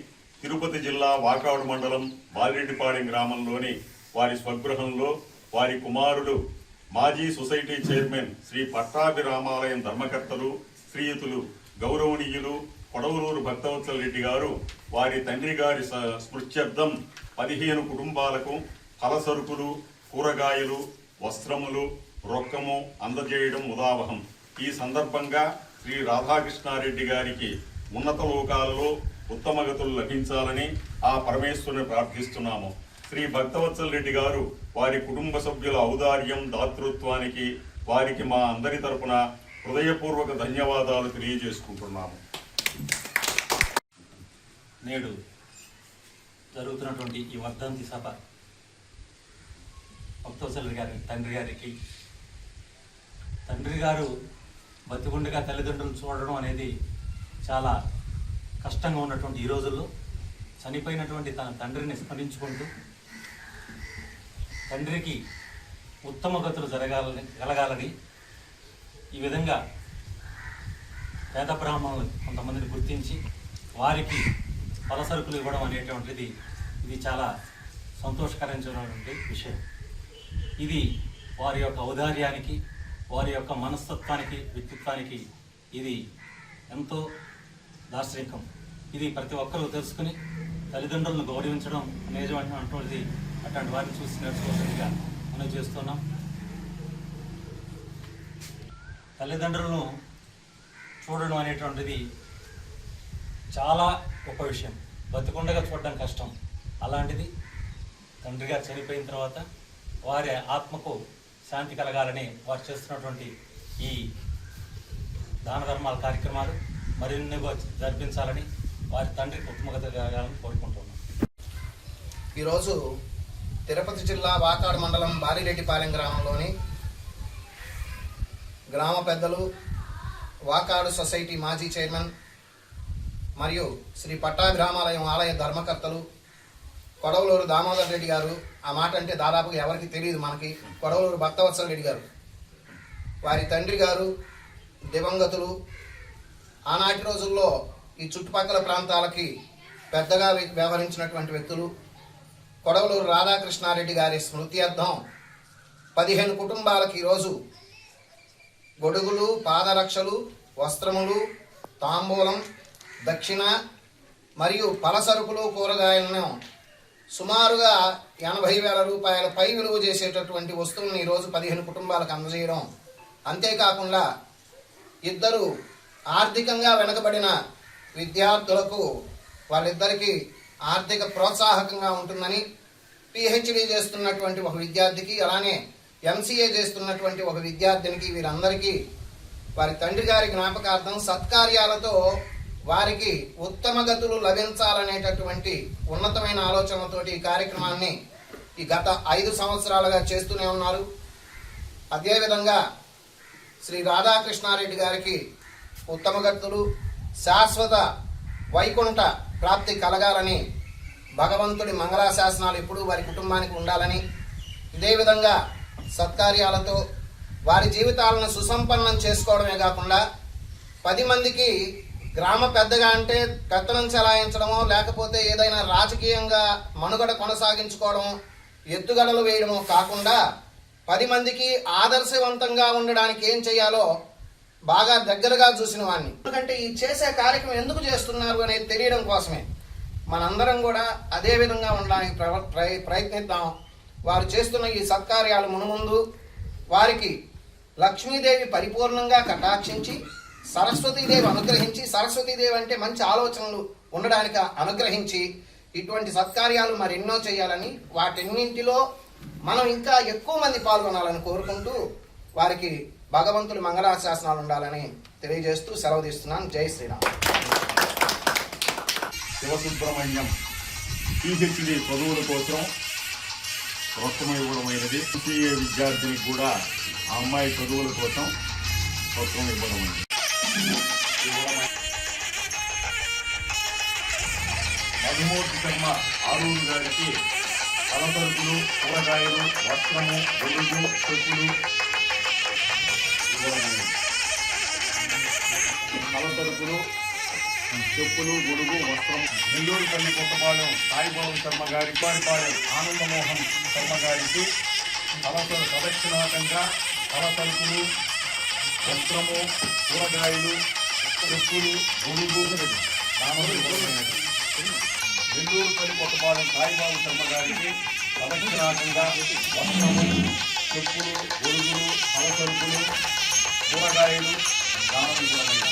తిరుపతి జిల్లా వాకాడు మండలం బాలిరెడ్డిపాలెం గ్రామంలోని వారి స్వగృహంలో వారి కుమారుడు మాజీ సొసైటీ చైర్మన్ శ్రీ పట్టాభి రామాలయం ధర్మకర్తలు శ్రీయుతులు గౌరవనీయులు కొడవలూరు భక్తవత్సల రెడ్డి గారు వారి తండ్రి గారి స్మృత్యర్థం 15 కుటుంబాలకు ఫలసరుకులు, కూరగాయలు, వస్త్రములు, రొక్కము అందజేయడం ఉదావహం. ఈ సందర్భంగా శ్రీ రాధాకృష్ణారెడ్డి గారికి ఉన్నత లోకాలలో ఉత్తమగతులు లభించాలని ఆ పరమేశ్వరుని ప్రార్థిస్తున్నాము. శ్రీ భక్తవత్సల రెడ్డి గారు వారి కుటుంబ సభ్యుల ఔదార్యం, దాతృత్వానికి వారికి మా అందరి తరపున హృదయపూర్వక ధన్యవాదాలు తెలియజేసుకుంటున్నాము. నేడు జరుగుతున్నటువంటి ఈ వర్ధంతి సభ భక్తవత్సల గారి తండ్రి గారు బతికుండగా తల్లిదండ్రులను చూడడం అనేది చాలా కష్టంగా ఉన్నటువంటి ఈ రోజుల్లో చనిపోయినటువంటి తన తండ్రిని స్మరించుకుంటూ తండ్రికి ఉత్తమ గతులు కలగాలని ఈ విధంగా పేద బ్రాహ్మణులు కొంతమందిని గుర్తించి వారికి ఫలసరుకులు ఇవ్వడం అనేటువంటిది ఇది చాలా సంతోషకరమైనటువంటి విషయం. ఇది వారి యొక్క ఔదార్యానికి, వారి యొక్క మనస్తత్వానికి, వ్యక్తిత్వానికి ఇది ఎంతో దార్శనికం. ఇది ప్రతి ఒక్కరూ తెలుసుకుని తల్లిదండ్రులను గౌరవించడం అనేటువంటిది అట్లాంటి వారిని చూసి నేర్చుకోవడానికి మనం చేస్తున్నాం. తల్లిదండ్రులను చూడడం అనేటువంటిది చాలా గొప్ప విషయం. బతికుండగా చూడడం కష్టం. అలాంటిది తండ్రి గారు చనిపోయిన తర్వాత వారి ఆత్మకు శాంతి కలగాలని వారు చేస్తున్నటువంటి ఈ దాన ధర్మాల కార్యక్రమాలు మరిన్ని జరిపించాలని వారి తండ్రికి ఉత్తమగత కలగాలని కోరుకుంటున్నాం. ఈరోజు తిరుపతి జిల్లా వాకాడు మండలం బాలిరెడ్డిపాలెం గ్రామంలోని గ్రామ పెద్దలు, వాకాడు సొసైటీ మాజీ చైర్మన్ మరియు శ్రీ పట్టాభి రామాలయం ఆలయ ధర్మకర్తలు కొడవలూరు దామోదర్ రెడ్డి గారు, ఆ మాట అంటే దాదాపుగా ఎవరికి తెలియదు మనకి, కొడవలూరు భక్తవత్సల రెడ్డి గారు, వారి తండ్రి గారు దివంగతులు. ఆనాటి రోజుల్లో ఈ చుట్టుపక్కల ప్రాంతాలకి పెద్దగా వ్యవహరించినటువంటి వ్యక్తులు. కొడవలూరు రాధాకృష్ణారెడ్డి గారి స్మృత్యర్థం 15 కుటుంబాలకి ఈరోజు గొడుగులు, పాదరక్షలు, వస్త్రములు, తాంబూలం, దక్షిణ మరియు పలసరుకులు, కూరగాయలను సుమారుగా 80,000 రూపాయల పై విలువ చేసేటటువంటి వస్తువులను ఈరోజు 15 కుటుంబాలకు అందజేయడం. అంతేకాకుండా 2 ఆర్థికంగా వెనుకబడిన విద్యార్థులకు వాళ్ళిద్దరికీ ఆర్థిక ప్రోత్సాహకంగా ఉంటుందని పిహెచ్డి చేస్తున్నటువంటి ఒక విద్యార్థికి, అలానే ఎంసీఏ చేస్తున్నటువంటి ఒక విద్యార్థినికి, వీరందరికీ వారి తండ్రి గారి జ్ఞాపకార్థం సత్కార్యాలతో వారికి ఉత్తమ గతులు లభించాలనేటటువంటి ఉన్నతమైన ఆలోచనలతోటి ఈ కార్యక్రమాన్ని ఈ గత 5 సంవత్సరాలుగా చేస్తూనే ఉన్నారు. అదేవిధంగా శ్రీ రాధాకృష్ణారెడ్డి గారికి ఉత్తమ గతులు, శాశ్వత వైకుంఠ ప్రాప్తి కలగాలని, భగవంతుడి మంగళాశాసనాలు ఎప్పుడూ వారి కుటుంబానికి ఉండాలని, ఇదే విధంగా సత్కార్యాలతో వారి జీవితాలను సుసంపన్నం చేసుకోవడమే కాకుండా 10 మందికి గ్రామ పెద్దగా అంటే పెత్తనం చెలాయించడమో లేకపోతే ఏదైనా రాజకీయంగా మనుగడ కొనసాగించుకోవడం, ఎత్తుగడలు వేయడమో కాకుండా 10 మందికి ఆదర్శవంతంగా ఉండడానికి ఏం చేయాలో బాగా దగ్గరగా చూసిన వాడిని. ఎందుకంటే ఈ చేసే కార్యక్రమం ఎందుకు చేస్తున్నారు అనేది తెలియడం కోసమే. మనందరం కూడా అదే విధంగా ఉండడానికి ప్రయత్నిద్దాం. వారు చేస్తున్న ఈ సత్కార్యాలు మునుముందు వారికి లక్ష్మీదేవి పరిపూర్ణంగా కటాక్షించి సరస్వతీదేవి అనుగ్రహించి, సరస్వతీదేవి అంటే మంచి ఆలోచనలు ఉండడానికి అనుగ్రహించి ఇటువంటి సత్కార్యాలు మరెన్నో చేయాలని, వాటన్నింటిలో మనం ఇంకా ఎక్కువ మంది పాల్గొనాలని కోరుకుంటూ వారికి భగవంతుడి మంగళాశాసనాలు ఉండాలని తెలియజేస్తూ సెలవు తీస్తున్నాను. జై శ్రీరామ్. శివసుబ్రహ్మణ్యం పిహెచ్డి చదువుల కోసం ప్రోత్సాహం ఇవ్వడమైనది. ఎంసీఏ విద్యార్థినికి కూడా ఆ అమ్మాయి చదువుల కోసం ప్రోత్సాహం ఇవ్వడమైనది. మధుమూర్తి శర్మ ఆరూరు గారికి పలసరుకులు, కూరగాయలు, వస్త్రము, గొడుగు, చెప్పులు ఇవ్వడమైనది. పలసరుకులు, చెప్పులు, గొడుగు, వస్త్రం. నెల్లూరుపల్లి కొత్తపాలెం సాయిబాబు శర్మ గారి, పారిపాలెం ఆనందమోహన్ శర్మ గారికి పలసరు ప్రదక్షిణాకంగా పలసరుకులు, వస్త్రము, కూరగాయలు, చెప్పులు, గొడుగు దానములు ఇవ్వడమైనది. నెల్లూరుపల్లి కొత్తపాలెం సాయిబాబు శర్మ గారికి ప్రదక్షిణాకంగా వస్త్రము, చెప్పులు, గొడుగులు, పలసరుకులు, కూరగాయలు దానం ఇవ్వడమైనది.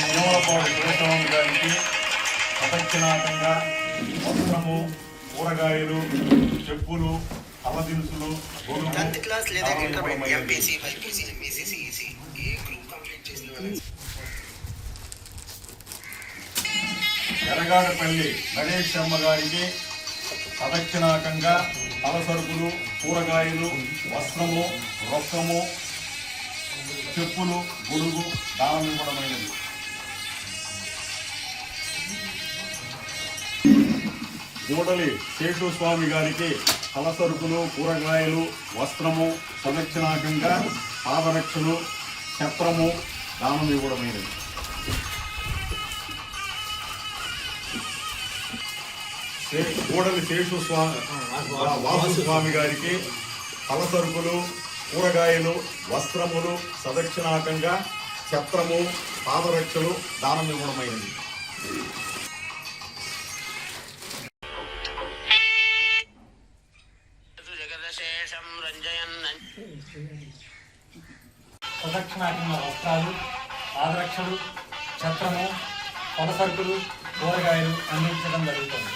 నిమ్మలపాడు సురేశ్వరరావు గారికి ప్రదక్షిణాకంగా వస్త్రము, కూరగాయలు, చెప్పులు, అలదినుసులు, గొడుగు ఎర్రగాడపల్లి నరేష్ శర్మ గారికి ప్రదక్షిణాకంగా పలసరుకులు, కూరగాయలు, వస్త్రము, రొక్కము, చెప్పులు, గొడుగు దానం ఇవ్వడమైనది. గూడలి శేషు స్వామి గారికి పలసరుకులు, కూరగాయలు, వస్త్రము, ప్రదక్షిణాకంగా పాదరక్షలు, ఛత్రము దానం ఇవ్వడమైనది. గూడలి శేషు వాసుస్వామి గారికి పలసరుకులు, కూరగాయలు, వస్త్రములు, సదక్షిణాకంగా ఛత్రము, పాదరక్షలు దానం ఇవ్వడమైనది. ప్రదక్షిణాకంగా వస్త్రాలు, పాదరక్షలు, ఛత్రము, పలసరుకులు, కూరగాయలు అందించడం జరుగుతుంది.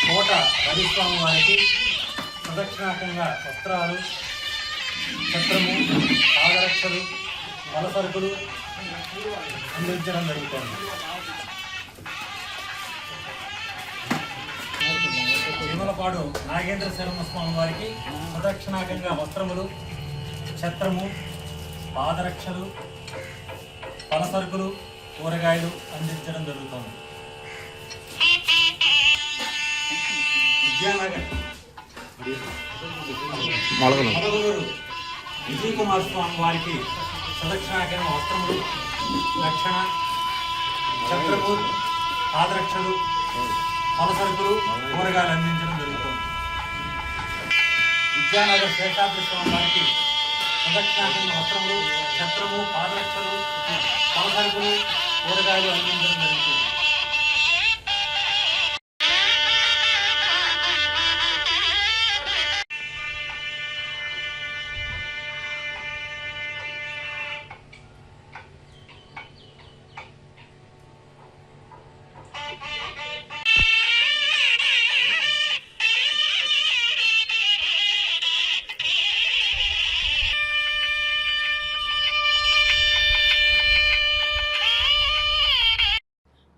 కోట రవిస్వామి వారికి ప్రదక్షిణాకంగా వస్త్రాలు, ఛత్రము, పాదరక్షలు, పలసరుకులు అందించడం జరుగుతుంది. తిరుమలపాడు నాగేంద్ర శర్మ స్వామి వారికి ప్రదక్షిణాకంగా వస్త్రములు, ఛత్రము, పాదరక్షలు, పలసరుకులు, కూరగాయలు అందించడం జరుగుతుంది. విద్యానగర్ మొదలూరు విజయ్ కుమార్ స్వామి వారికి ప్రదక్షిణాకంగా వస్త్రములు, రక్షణ, ఛత్రము, పాదరక్షలు, పలసరుకులు, కూరగాయలు అందించడం జరుగుతుంది. విద్యానగర్ శేషాద్రి స్వామి వారికి ప్రదక్షిణాకంగా వస్త్రములు, ఛత్రము, పాదరక్షలు, పలసరుకులు, కూరగాయలు అందించడం జరుగుతుంది.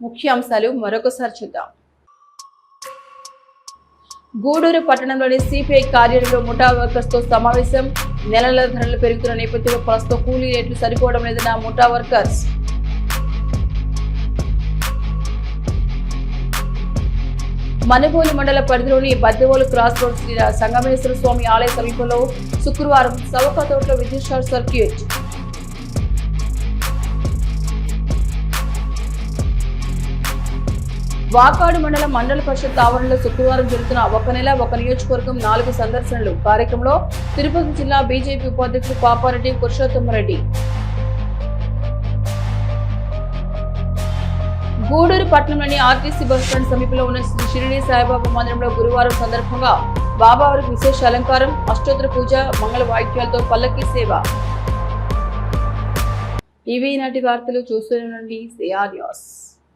ముఖ్యాంశాలు మరొకసారి చూద్దాం. గూడూరు పట్టణంలోని సిపిఐ కార్యాలయంలో ముఠా వర్కర్స్ తో సమావేశం. నెలల ధరలు పెరుగుతున్న నేపథ్యంలో ప్రస్తుతం కూలీ రేట్లు సరిపోవడం లేదన్న ముఠా వర్కర్స్. మనుబోలు మండల పరిధిలోని బద్దెవోలు క్రాస్ రోడ్ శ్రీ సంగమేశ్వర స్వామి ఆలయ సమీపంలో శుక్రవారం సవకాతోటలో విద్యుత్ షార్ట్ సర్క్యూట్. వాకాడు మండల పరిషత్ ఆవరణలో శుక్రవారం జరుగుతున్న ఒక నెల ఒక నియోజకవర్గం 4 సందర్శనలు కార్యక్రమంలో తిరుపతి జిల్లా బీజేపీ ఉపాధ్యక్షుడు పాపారెడ్డి పురుషోత్తమరెడ్డి. గూడూరు పట్టణంలోని ఆర్టీసీ బస్టాండ్ సమీపంలో ఉన్న శ్రీ షిరిడి సాయిబాబా మందిరంలో గురువారం సందర్భంగా బాబావారికి విశేష అలంకారం, అష్టోత్తర పూజ, మంగళ వాయిద్యాలతో పల్లకి సేవ. ఇవి నాటి వార్తలు. చూస్తూనే ఉండండి సిఆర్ న్యూస్.